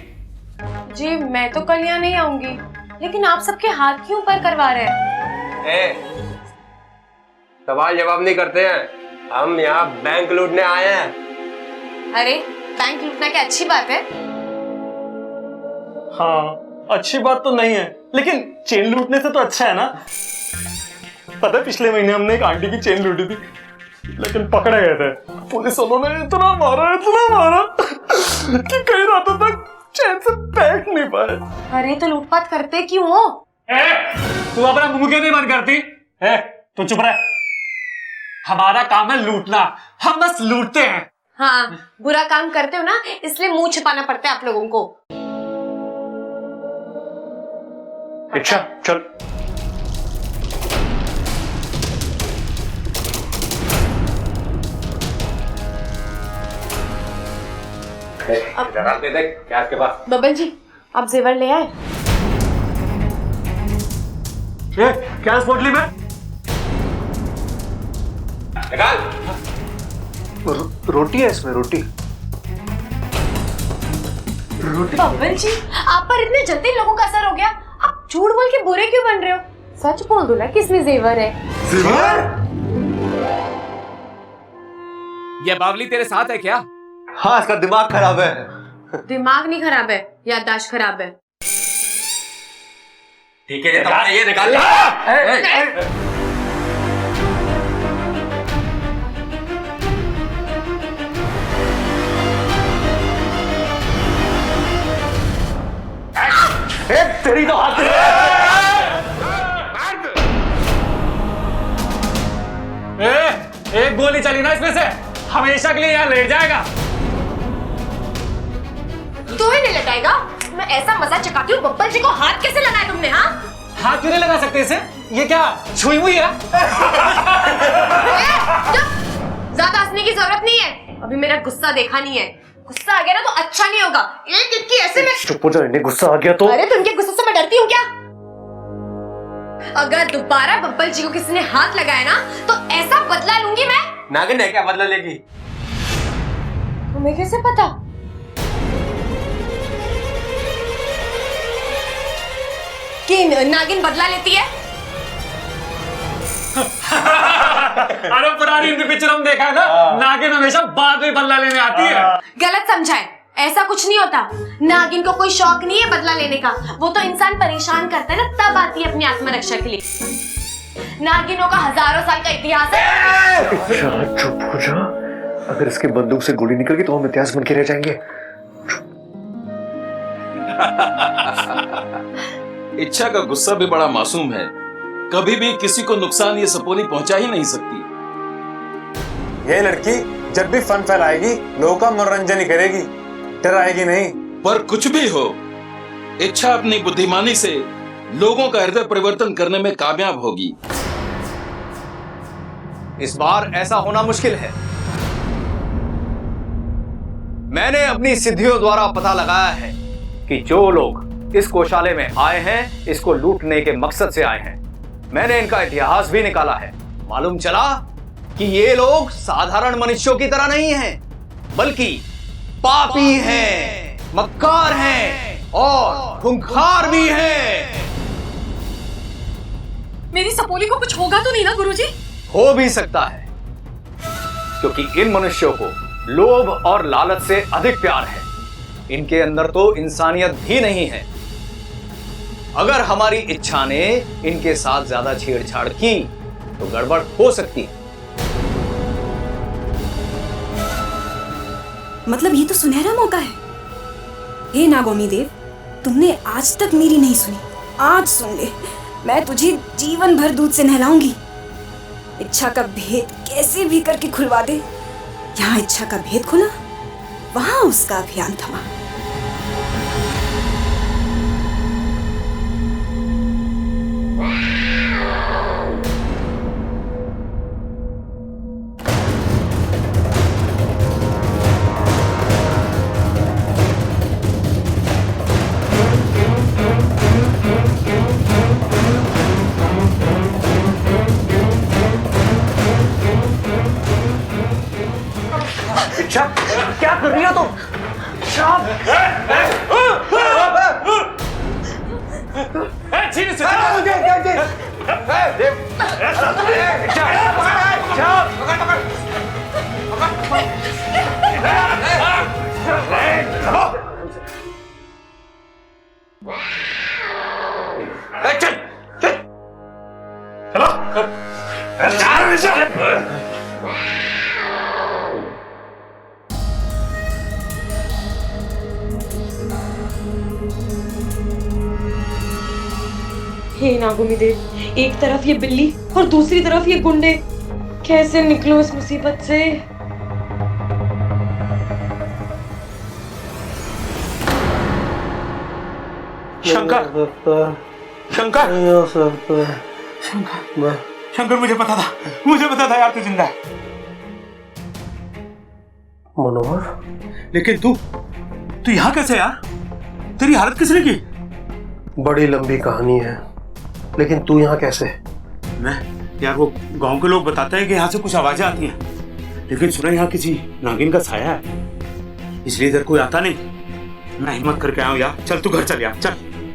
[SPEAKER 10] जी मैं तो कल यहाँ नहीं आऊंगी, लेकिन आप सबके हाथ क्यों ऊपर करवा रहे हैं?
[SPEAKER 16] सवाल जवाब नहीं करते हैं, हम यहाँ बैंक लूटने आए हैं।
[SPEAKER 10] अरे बैंक लूटना क्या अच्छी बात है?
[SPEAKER 9] हाँ अच्छी बात तो नहीं है, लेकिन चेन लूटने से तो अच्छा है ना। पता है पिछले महीने हमने एक आंटी की चेन लूटी थी, लेकिन पकड़े गए थे। पुलिस वालों ने इतना मारा कि कई रातों तक चैन से बैठ नहीं पाए।
[SPEAKER 10] अरे तो लूटपाट करते क्यों हो?
[SPEAKER 9] तू अपना मुंह क्यों नहीं बंद करती? तू चुप रह। हमारा काम है लूटना, हम बस लूटते हैं।
[SPEAKER 10] हाँ बुरा काम करते हो ना, इसलिए मुंह छिपाना पड़ता है आप लोगों को।
[SPEAKER 9] अच्छा चल।
[SPEAKER 16] जरा दे देख क्या आपके पास।
[SPEAKER 10] बबल जी आप जेवर ले आए?
[SPEAKER 9] क्या इस पोटली में?
[SPEAKER 16] निकाल।
[SPEAKER 9] रोटी है इसमें, रोटी।
[SPEAKER 10] बबल जी आप पर इतने जल्दी लोगों का असर हो गया, आप झूठ बोल के बुरे क्यों बन रहे हो? सच बोल दो ना कि इसमें जेवर है।
[SPEAKER 15] ये बावली तेरे साथ है क्या?
[SPEAKER 16] हाँ इसका दिमाग खराब है।
[SPEAKER 10] दिमाग नहीं खराब है, याददाश्त खराब है।
[SPEAKER 16] ठीक है ये निकाल ले।
[SPEAKER 9] तेरी तो हाथ एक गोली चली ना इसमें से हमेशा के लिए यहाँ लेट जाएगा।
[SPEAKER 10] तो ही नहीं लटाएगा? मैं ऐसा मजा चकाती हूँ, बब्बल जी को हाथ कैसे लगाया तुमने? हाँ
[SPEAKER 9] हाथ क्यों नहीं लगा सकते इसे? ये क्या छुई हुई है?
[SPEAKER 10] ज्यादा हंसने की जरूरत नहीं है, अभी मेरा गुस्सा देखा नहीं है। गुस्सा आ गया ना तो अच्छा नहीं होगा। एक इतनी ऐसे में
[SPEAKER 9] चुप हो जाओ, इन्हें गुस्सा आ गया तो।
[SPEAKER 10] अरे तुम के गुस्से से मैं डरती हूँ क्या? अगर दोबारा बब्बल जी को किसी ने हाथ लगाया ना तो ऐसा बदला लूंगी मैं।
[SPEAKER 16] नागिन है क्या बदला लेगी?
[SPEAKER 10] तुम्हें कैसे पता? कि नागिन बदला लेती है?
[SPEAKER 9] अरे पुरानी हिंदी पिक्चर हम देखा है ना, नागिन हमेशा बाद में बदला लेने आती है।
[SPEAKER 10] गलत समझा है, ऐसा कुछ नहीं होता। नागिन को कोई शौक नहीं है बदला लेने का, वो तो इंसान परेशान करता है ना तब आती है अपनी आत्मरक्षा के लिए। नागिनों का हजारों साल का इतिहास है।
[SPEAKER 9] चुप हो जा, अगर इसके बंदूक से गोली निकल गई तो हम इतिहास बन के रह जाएंगे।
[SPEAKER 15] इच्छा का गुस्सा भी बड़ा मासूम है, कभी भी किसी को नुकसान ये सपोली पहुंचा ही नहीं सकती।
[SPEAKER 17] ये लड़की जब भी फन फैलाएगी लोगों का मनोरंजन ही करेगी, डराएगी नहीं।
[SPEAKER 15] पर कुछ भी हो, इच्छा अपनी बुद्धिमानी से लोगों का हृदय परिवर्तन करने में कामयाब होगी।
[SPEAKER 16] इस बार ऐसा होना मुश्किल है। मैंने अपनी सिद्धियों द्वारा पता लगाया है कि जो लोग इस गौशाले में आए हैं इसको लूटने के मकसद से आए हैं। मैंने इनका इतिहास भी निकाला है। मालूम चला कि ये लोग साधारण मनुष्यों की तरह नहीं हैं, बल्कि पापी हैं, मक्कार हैं और खूंखार भी हैं।
[SPEAKER 7] मेरी सपोली को कुछ होगा तो नहीं ना गुरुजी?
[SPEAKER 16] हो भी सकता है, क्योंकि इन मनुष्यों को लोभ और लालच से अधिक प्यार है। इनके अंदर तो इंसानियत भी नहीं है। अगर हमारी इच्छा ने इनके साथ ज्यादा छेड़छाड़ की तो गड़बड़ हो सकती है।
[SPEAKER 12] मतलब ये तो सुनहरा मौका है। हे नागोमी देव, तुमने आज तक मेरी नहीं सुनी, आज सुन ले। मैं तुझे जीवन भर दूध से नहलाऊंगी। इच्छा का भेद कैसे भी करके खुलवा दे। यहाँ इच्छा का भेद खुला, वहां उसका अभियान थमा।
[SPEAKER 16] इच्छा, क्या कर रही हो तुम?
[SPEAKER 2] हे नागोमी देव, एक तरफ ये बिल्ली और दूसरी तरफ ये गुंडे, कैसे निकलूं इस मुसीबत से?
[SPEAKER 9] शंकर, शंकर, शंकर, मुझे पता था यार तू जिंदा है।
[SPEAKER 11] मनोहर,
[SPEAKER 9] लेकिन तू यहाँ कैसे यार? तेरी हालत किसने की?
[SPEAKER 11] बड़ी लंबी कहानी है, लेकिन तू यहाँ कैसे?
[SPEAKER 9] मैं यार, वो गांव के लोग बताते हैं कि यहाँ से कुछ आवाजें आती हैं, लेकिन सुना यहाँ किसी नागिन का साया है, इसलिए इधर कोई आता नहीं। मैं हिम्मत करके आया हूँ यार। चल तू घर चल यार, चल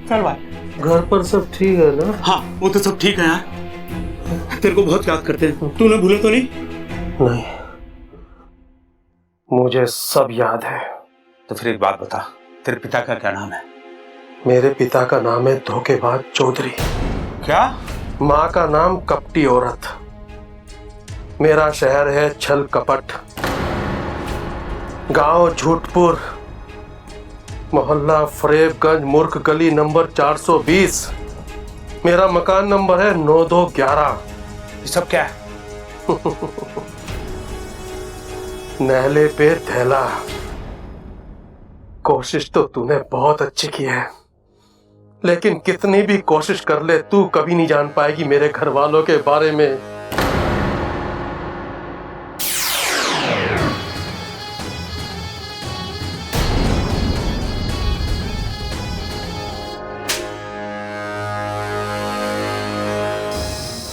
[SPEAKER 9] चल भाई।
[SPEAKER 11] घर पर सब ठीक है ना?
[SPEAKER 9] हाँ, वो तो सब ठीक है यार। तेरे को बहुत याद करते हैं। तूने भूले तो नहीं?
[SPEAKER 11] नहीं, मुझे सब याद है।
[SPEAKER 9] तो फिर एक बात बता, तेरे पिता का क्या नाम है?
[SPEAKER 11] मेरे पिता का नाम है धोखेबाज चौधरी।
[SPEAKER 9] क्या?
[SPEAKER 11] माँ का नाम कपटी औरत। मेरा शहर है छल कपट। गांव झूठपुर, मोहल्ला फरेबगंज, मूर्ख गली नंबर 420। मेरा मकान नंबर है 9211।
[SPEAKER 9] ये सब क्या है?
[SPEAKER 11] नहले पे थैला। कोशिश तो तूने बहुत अच्छी की है, लेकिन कितनी भी कोशिश कर ले तू कभी नहीं जान पाएगी मेरे घर वालों के बारे में।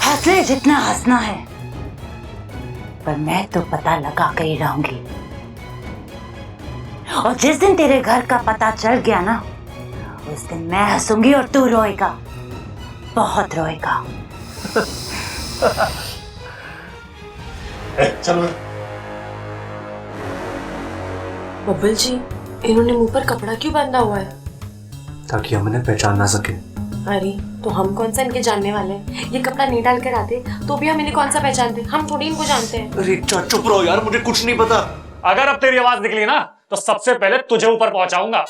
[SPEAKER 5] हंसले जितना हंसना है, पर मैं तो पता लगा कर ही रहूंगी। और जिस दिन तेरे घर का पता चल गया ना, उस दिन मैं हंसूंगी और तू रोएगा, बहुत रोएगा।
[SPEAKER 11] चलो।
[SPEAKER 10] बब्बल जी, इन्होंने मुंह पर कपड़ा क्यों बांधा हुआ है?
[SPEAKER 11] ताकि हम इन्हें पहचान ना सके।
[SPEAKER 10] अरे तो हम कौन सा इनके जानने वाले हैं? ये कपड़ा नहीं डाल कर आते तो भी हम इन्हें कौन सा पहचानते? हम थोड़ी इनको जानते हैं।
[SPEAKER 9] अरे चुप रहो यार, मुझे कुछ नहीं पता।
[SPEAKER 18] अगर अब तेरी आवाज निकली ना तो सबसे पहले तुझे ऊपर पहुंचाऊंगा।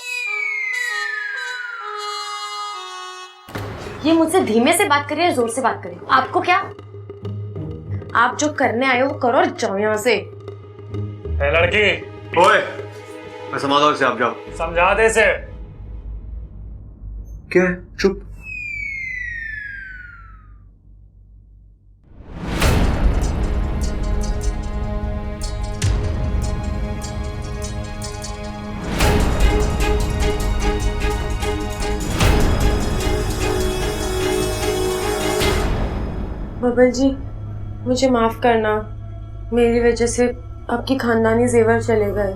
[SPEAKER 10] ये मुझसे धीमे से बात करिए या जोर से बात करिए, आपको क्या? आप जो करने आए हो वो करो और जाओ यहाँ से।
[SPEAKER 18] ए लड़की,
[SPEAKER 16] ओए, मैं समझाता हूँ, आप जाओ।
[SPEAKER 18] समझा दे से।
[SPEAKER 16] क्या? चुप।
[SPEAKER 10] बब्बल जी, मुझे माफ करना, मेरी वजह से आपकी खानदानी जेवर चले गए।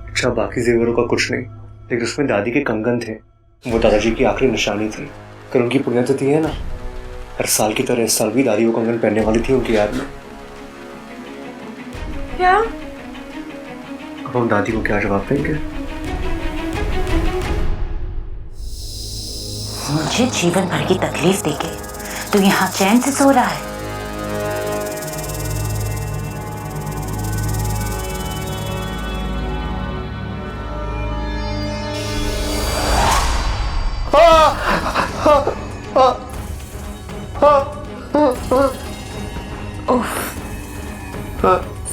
[SPEAKER 9] अच्छा, बाकी जेवरों का कुछ नहीं, लेकिन उसमें दादी के कंगन थे। वो दादाजी की आखिरी निशानी थी। अगर उनकी पुण्यतिथि है ना, हर साल की तरह इस साल भी दादी वो कंगन पहनने वाली थी उनकी याद में।
[SPEAKER 2] क्या?
[SPEAKER 9] अब हम दादी को क्या जवाब देंगे?
[SPEAKER 5] मुझे जीवन भर की तकलीफ देके तू यहाँ चैन से सो रहा है?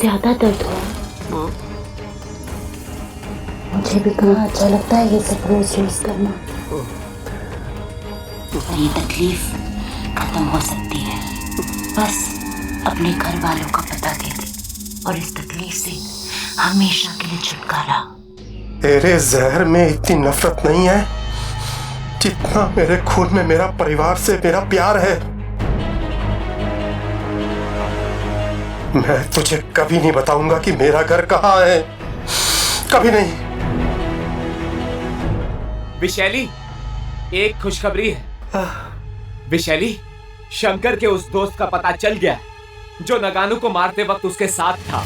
[SPEAKER 5] ज्यादा दर्द हुआ? मुझे भी कहाँ अच्छा लगता है ये सब रोज रोज करना। और ये तकलीफ खत्म हो सकती है बस अपने घर वालों का पता दे दे, और इस तकलीफ से हमेशा के लिए छुटकारा।
[SPEAKER 11] तेरे जहर में इतनी नफरत नहीं है जितना मेरे खून में मेरा परिवार से मेरा प्यार है। मैं तुझे कभी नहीं बताऊंगा कि मेरा घर कहाँ है, कभी नहीं।
[SPEAKER 19] विशैली, एक खुशखबरी है। विशैली, शंकर के उस दोस्त का पता चल गया है जो नगानू को मारते वक्त उसके साथ था।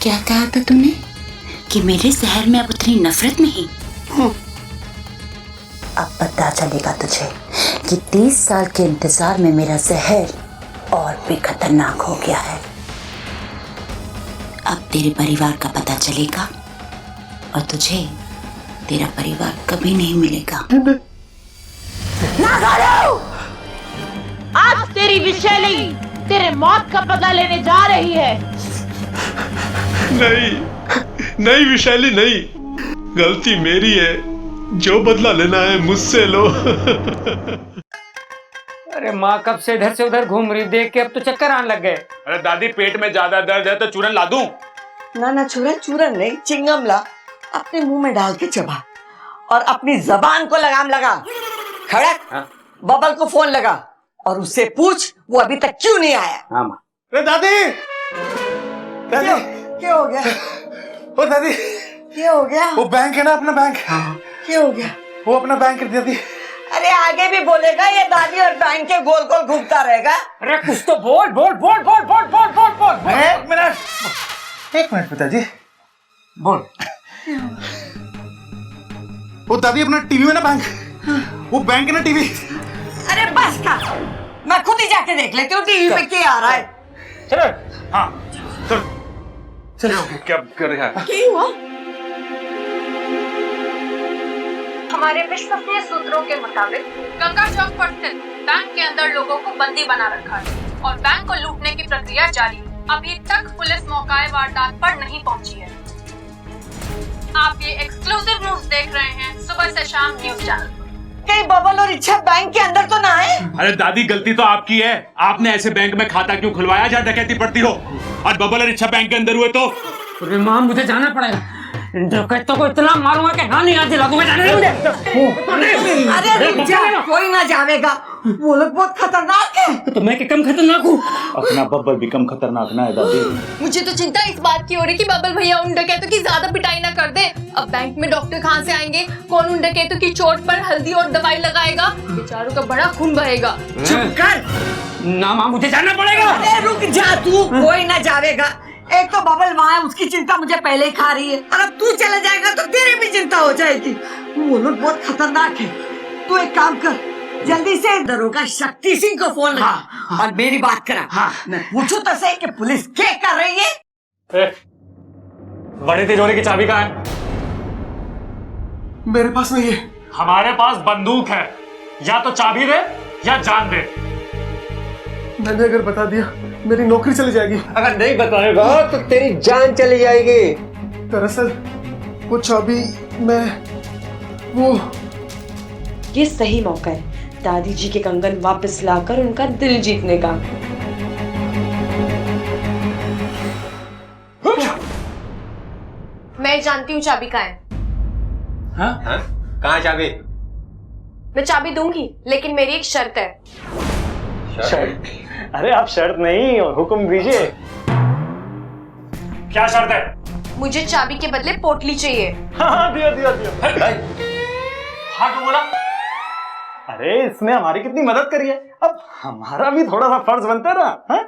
[SPEAKER 5] क्या कहा था तूने कि मेरे शहर में अब उतनी नफरत नहीं? अब पता चलेगा तुझे कि 30 साल के इंतजार में मेरा जहर और भी खतरनाक हो गया है। अब तेरे परिवार का पता चलेगा और तुझे तेरा परिवार कभी नहीं मिलेगा।
[SPEAKER 14] नागानो! आज तेरी विशैली तेरे मौत का पता लेने जा रही है।
[SPEAKER 11] नहीं नहीं विशैली नहीं, गलती मेरी है। जो बदला लेना है मुझसे लो।
[SPEAKER 1] अरे माँ कब से इधर से उधर घूम रही, देख के अब तो चक्कर आने लग गए।
[SPEAKER 4] अरे दादी, पेट में ज्यादा दर्द है तो चूरन ला दूं?
[SPEAKER 6] ना चूरन नहीं, चिंगम ला, अपने मुंह में डाल के चबा और अपनी जबान को लगाम लगा। खड़क, बबल को फोन लगा और उससे पूछ वो अभी तक क्यों नहीं आया।
[SPEAKER 1] हाँ माँ।
[SPEAKER 9] अरे दादी,
[SPEAKER 6] क्या हो गया?
[SPEAKER 9] ओ दादी,
[SPEAKER 6] क्या हो गया?
[SPEAKER 9] वो बैंक है ना अपना बैंक।
[SPEAKER 6] क्या हो गया?
[SPEAKER 9] वो अपना बैंक कर दादी।
[SPEAKER 6] अरे आगे भी बोलेगा ये दादी और बैंक के गोल गोल घूमता रहेगा।
[SPEAKER 1] अरे कुछ तो बोल बोल बोल बोल बोल बोल बोल बोल।
[SPEAKER 9] एक मिनट पिताजी,
[SPEAKER 1] बोल।
[SPEAKER 9] वो दादी अपना टीवी में ना बैंक, वो बैंक है ना टीवी।
[SPEAKER 6] अरे बस का, मैं खुद ही जाके देख लेती हूँ टीवी पे क्या आ रहा है।
[SPEAKER 4] चलो। हाँ चलो, क्या कर रहा है?
[SPEAKER 6] क्या हुआ?
[SPEAKER 7] हमारे विश्वसनीय सूत्रों के मुताबिक गंगा चौक पर स्थित बैंक के अंदर लोगों को बंदी बना रखा है और बैंक को लूटने की प्रक्रिया जारी है। अभी तक पुलिस मौके वारदात पर नहीं पहुंची है। आप ये एक्सक्लूसिव न्यूज देख रहे हैं सुबह से शाम न्यूज चैनल।
[SPEAKER 6] कहीं बबल और इच्छा बैंक के अंदर तो ना है?
[SPEAKER 4] अरे दादी, गलती तो आपकी है। आपने ऐसे बैंक में खाता क्यों खुलवाया जहाँ डकैती पड़ती हो? और बबल और इच्छा बैंक के अंदर हुए तो?
[SPEAKER 1] अरे माँ, मुझे जाना पड़ेगा। डकैतों को इतना मारूंगा कि हाँ नहीं आती लागू में जाने नहीं दे।
[SPEAKER 6] अरे रुक जा, कोई ना जावेगा, वो लोग बहुत खतरनाक है।
[SPEAKER 1] तो मैं क्या कम खतरनाक हूँ?
[SPEAKER 3] अपना बब्बर भी कम खतरनाक ना है दादी।
[SPEAKER 7] मुझे तो चिंता इस बात की हो रही कि बबल भैया उन डकैतों की ज्यादा पिटाई ना कर दे। अब बैंक में डॉक्टर कहाँ से आएंगे? कौन उन डकैतों की चोट पर हल्दी और दवाई लगाएगा? बेचारों का बड़ा खून बहेगा।
[SPEAKER 6] चुप कर
[SPEAKER 1] ना माँ, मुझे जाना पड़ेगा।
[SPEAKER 6] अरे रुक जा तू, कोई ना जावेगा। एक तो बबल वहाँ है, उसकी चिंता मुझे पहले ही खा रही है, और अब तू चला जाएगा तो तेरी भी चिंता हो जाएगी। वो लोग बहुत खतरनाक है। तू एक काम कर, जल्दी से दरोगा शक्ति सिंह को फोन लगा और मेरी बात करा। मैं पूछूं तो सही कि पुलिस क्या कर रही है?
[SPEAKER 18] बड़ी तिजोरी की चाबी कहाँ है?
[SPEAKER 9] मेरे पास नहीं है।
[SPEAKER 18] हमारे पास बंदूक है, या तो चाबी दे या जान दे।
[SPEAKER 9] मैंने अगर बता दिया मेरी नौकरी चली जाएगी।
[SPEAKER 19] अगर नहीं बताएगा तो तेरी जान चली जाएगी।
[SPEAKER 9] दरअसल वो चाबी मैं वो
[SPEAKER 10] ये सही मौका है दादी जी के कंगन वापस लाकर उनका दिल जीतने का।
[SPEAKER 7] मैं जानती हूँ चाबी कहाँ है।
[SPEAKER 19] हाँ? कहाँ चाबी?
[SPEAKER 10] मैं चाबी दूंगी, लेकिन मेरी एक शर्त है।
[SPEAKER 9] शर्त? अरे आप शर्त नहीं, हुक्म दीजिए।
[SPEAKER 18] क्या शर्त है?
[SPEAKER 2] मुझे चाबी के बदले पोटली चाहिए।
[SPEAKER 9] हाँ दिया दिया दिया। हाँ क्यों बोला? अरे इसने हमारी कितनी मदद करी है, अब हमारा भी थोड़ा सा फर्ज बनता है ना। हाँ?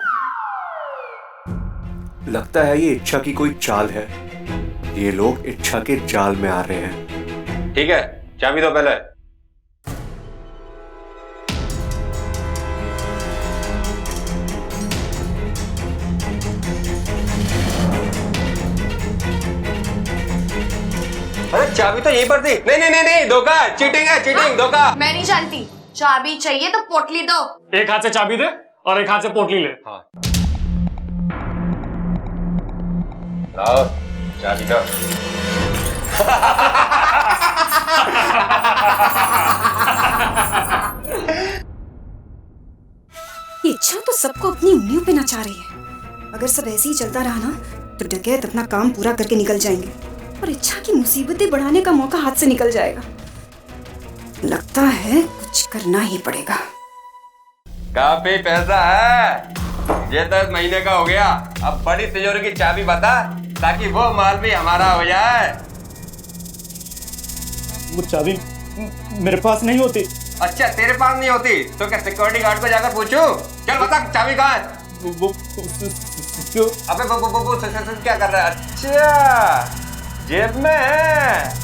[SPEAKER 11] लगता है ये इच्छा की कोई चाल है। ये लोग इच्छा के जाल में आ रहे हैं।
[SPEAKER 17] ठीक है, चाबी दो पहले। अरे चाबी तो यहीं पर थी। नहीं नहीं नहीं नहीं, धोखा, चीटिंग है, चीटिंग, धोखा।
[SPEAKER 2] मैं नहीं जानती, चाबी चाहिए तो पोटली दो।
[SPEAKER 18] एक हाथ से चाबी दे और एक हाथ से पोटली ले।
[SPEAKER 17] हाँ। लाओ चाबी दो।
[SPEAKER 12] ये इच्छा तो सबको अपनी उंगलियों पे नचा रही है। अगर सब ऐसे ही चलता रहा ना तो डकैत अपना काम पूरा करके निकल जाएंगे और इच्छा की मुसीबतें बढ़ाने का मौका हाथ से निकल जाएगा। लगता है कुछ करना ही पड़ेगा।
[SPEAKER 17] काफी पैसा है, ये 10 महीने का हो गया। अब बड़ी तिजोरी की चाबी बता ताकि वो माल भी हमारा हो जाए।
[SPEAKER 9] वो चाबी मेरे पास नहीं होती।
[SPEAKER 17] अच्छा तेरे पास नहीं होती तो क्या सिक्योरिटी गार्ड को जाकर पूछूं? चल बता चाबी कहाँ है?
[SPEAKER 9] क्यों?
[SPEAKER 17] अबे वो क्या कर रहा है? अच्छा जेब में है।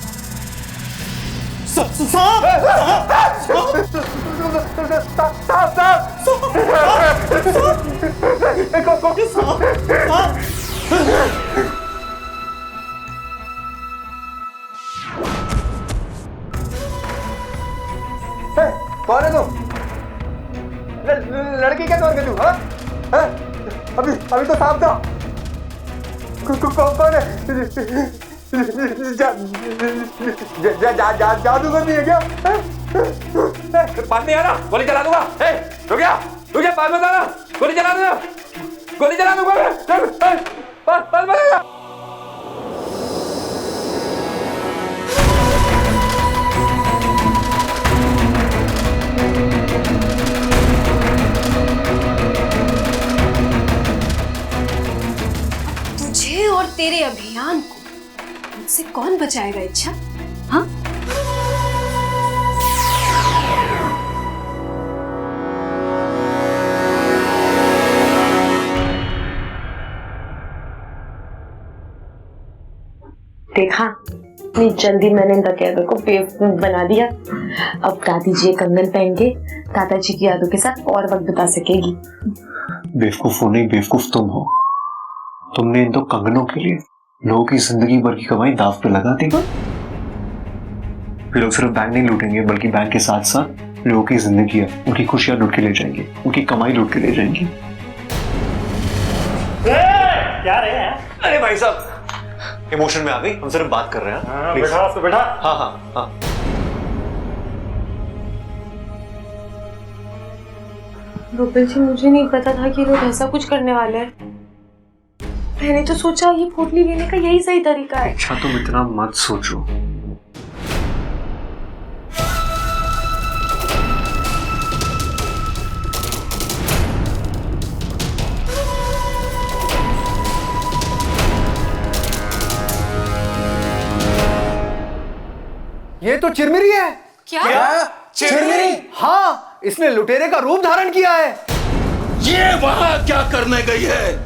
[SPEAKER 17] कौन है तुम? लड़की क्या तोड़ के तू? अभी तो साफ था। कौन है? जादू करनी है क्या? बात नहीं आ रहा, गोली चला दूंगा। रुक जा, बात मत आना, गोली चला दूंगा, गोली चला दूंगा। बात मत आना।
[SPEAKER 12] तुझे और तेरे अभियान को मुझसे कौन बचाएगा इच्छा? हाँ?
[SPEAKER 10] देखा, इतनी जल्दी मैंने इन डकैतों को बेवकूफ बना दिया। अब दादी जी कंगन पहन के दादाजी की यादों के साथ और वक्त बिता सकेगी।
[SPEAKER 11] बेवकूफ हो नहीं, बेवकूफ तुम हो। तुमने इन दो कंगनों के लिए लोगों की जिंदगी भर की कमाई दाव पे लगा दी। फिर लोग सिर्फ बैंक नहीं लूटेंगे बल्कि बैंक के साथ साथ लोगों की जिंदगी है, उनकी खुशियां लूट के ले जाएंगे, उनकी कमाई लूट के ले जाएंगे।
[SPEAKER 9] क्या रहे हैं?
[SPEAKER 11] अरे भाई साहब, इमोशन में आ गई, हम सिर्फ बात कर रहे हैं।
[SPEAKER 9] बैठा तो बैठा।
[SPEAKER 11] हाँ हाँ हाँ।
[SPEAKER 10] बब्बल जी, मुझे नहीं पता था कि लोग ऐसा कुछ करने वाले हैं। मैंने तो सोचा ये पोटली लेने का यही सही तरीका है।
[SPEAKER 11] अच्छा तुम इतना मत सोचो।
[SPEAKER 16] ये तो चिरमिरी है।
[SPEAKER 2] क्या?
[SPEAKER 16] चिरमिरी? हाँ, इसने लुटेरे का रूप धारण किया है।
[SPEAKER 15] ये वहां क्या करने गई है?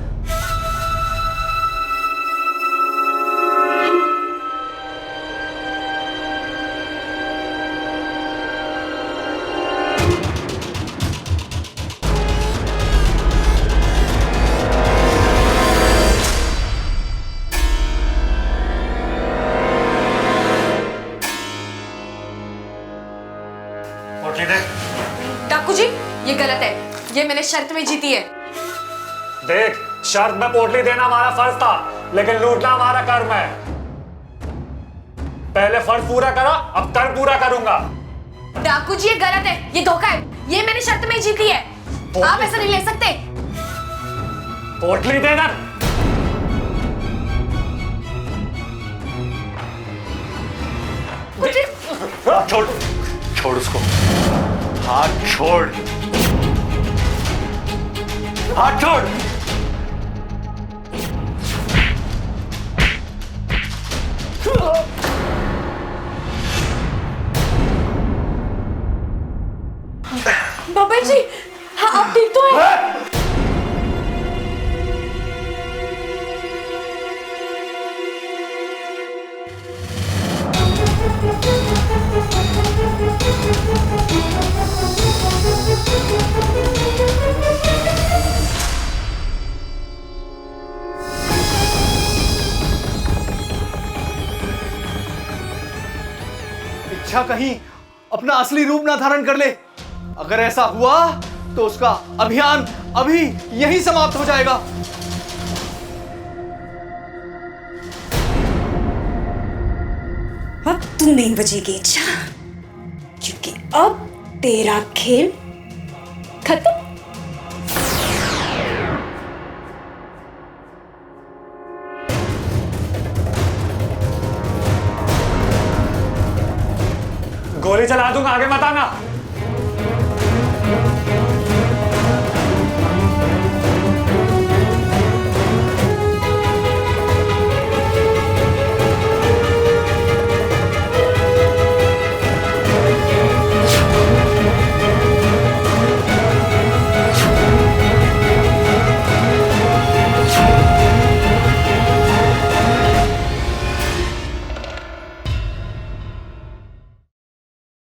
[SPEAKER 2] डाकू जी, ये गलत है। ये मैंने शर्त में जीती है।
[SPEAKER 18] देख, शर्त में पोटली देना हमारा फर्ज था, लेकिन लूटना हमारा कर्म है। पहले फर्ज पूरा करा, अब कर्म पूरा करूंगा।
[SPEAKER 2] डाकू जी, ये गलत है, ये धोखा है। ये मैंने शर्त में जीती है, आप ऐसा नहीं ले सकते।
[SPEAKER 18] पोटली देना।
[SPEAKER 11] छोड़, छोड़ उसको। हाथ छोड़, हाथ छोड़।
[SPEAKER 2] बब्बल जी, हाँ आप ठीक तो हैं?
[SPEAKER 16] इच्छा कहीं अपना असली रूप ना धारण कर ले। अगर ऐसा हुआ तो उसका अभियान अभी यहीं समाप्त हो जाएगा।
[SPEAKER 12] अब तू नहीं बचेगी इच्छा, क्योंकि अब तेरा खेल खत्म।
[SPEAKER 18] गोली चला दूंगा, आगे मत आना।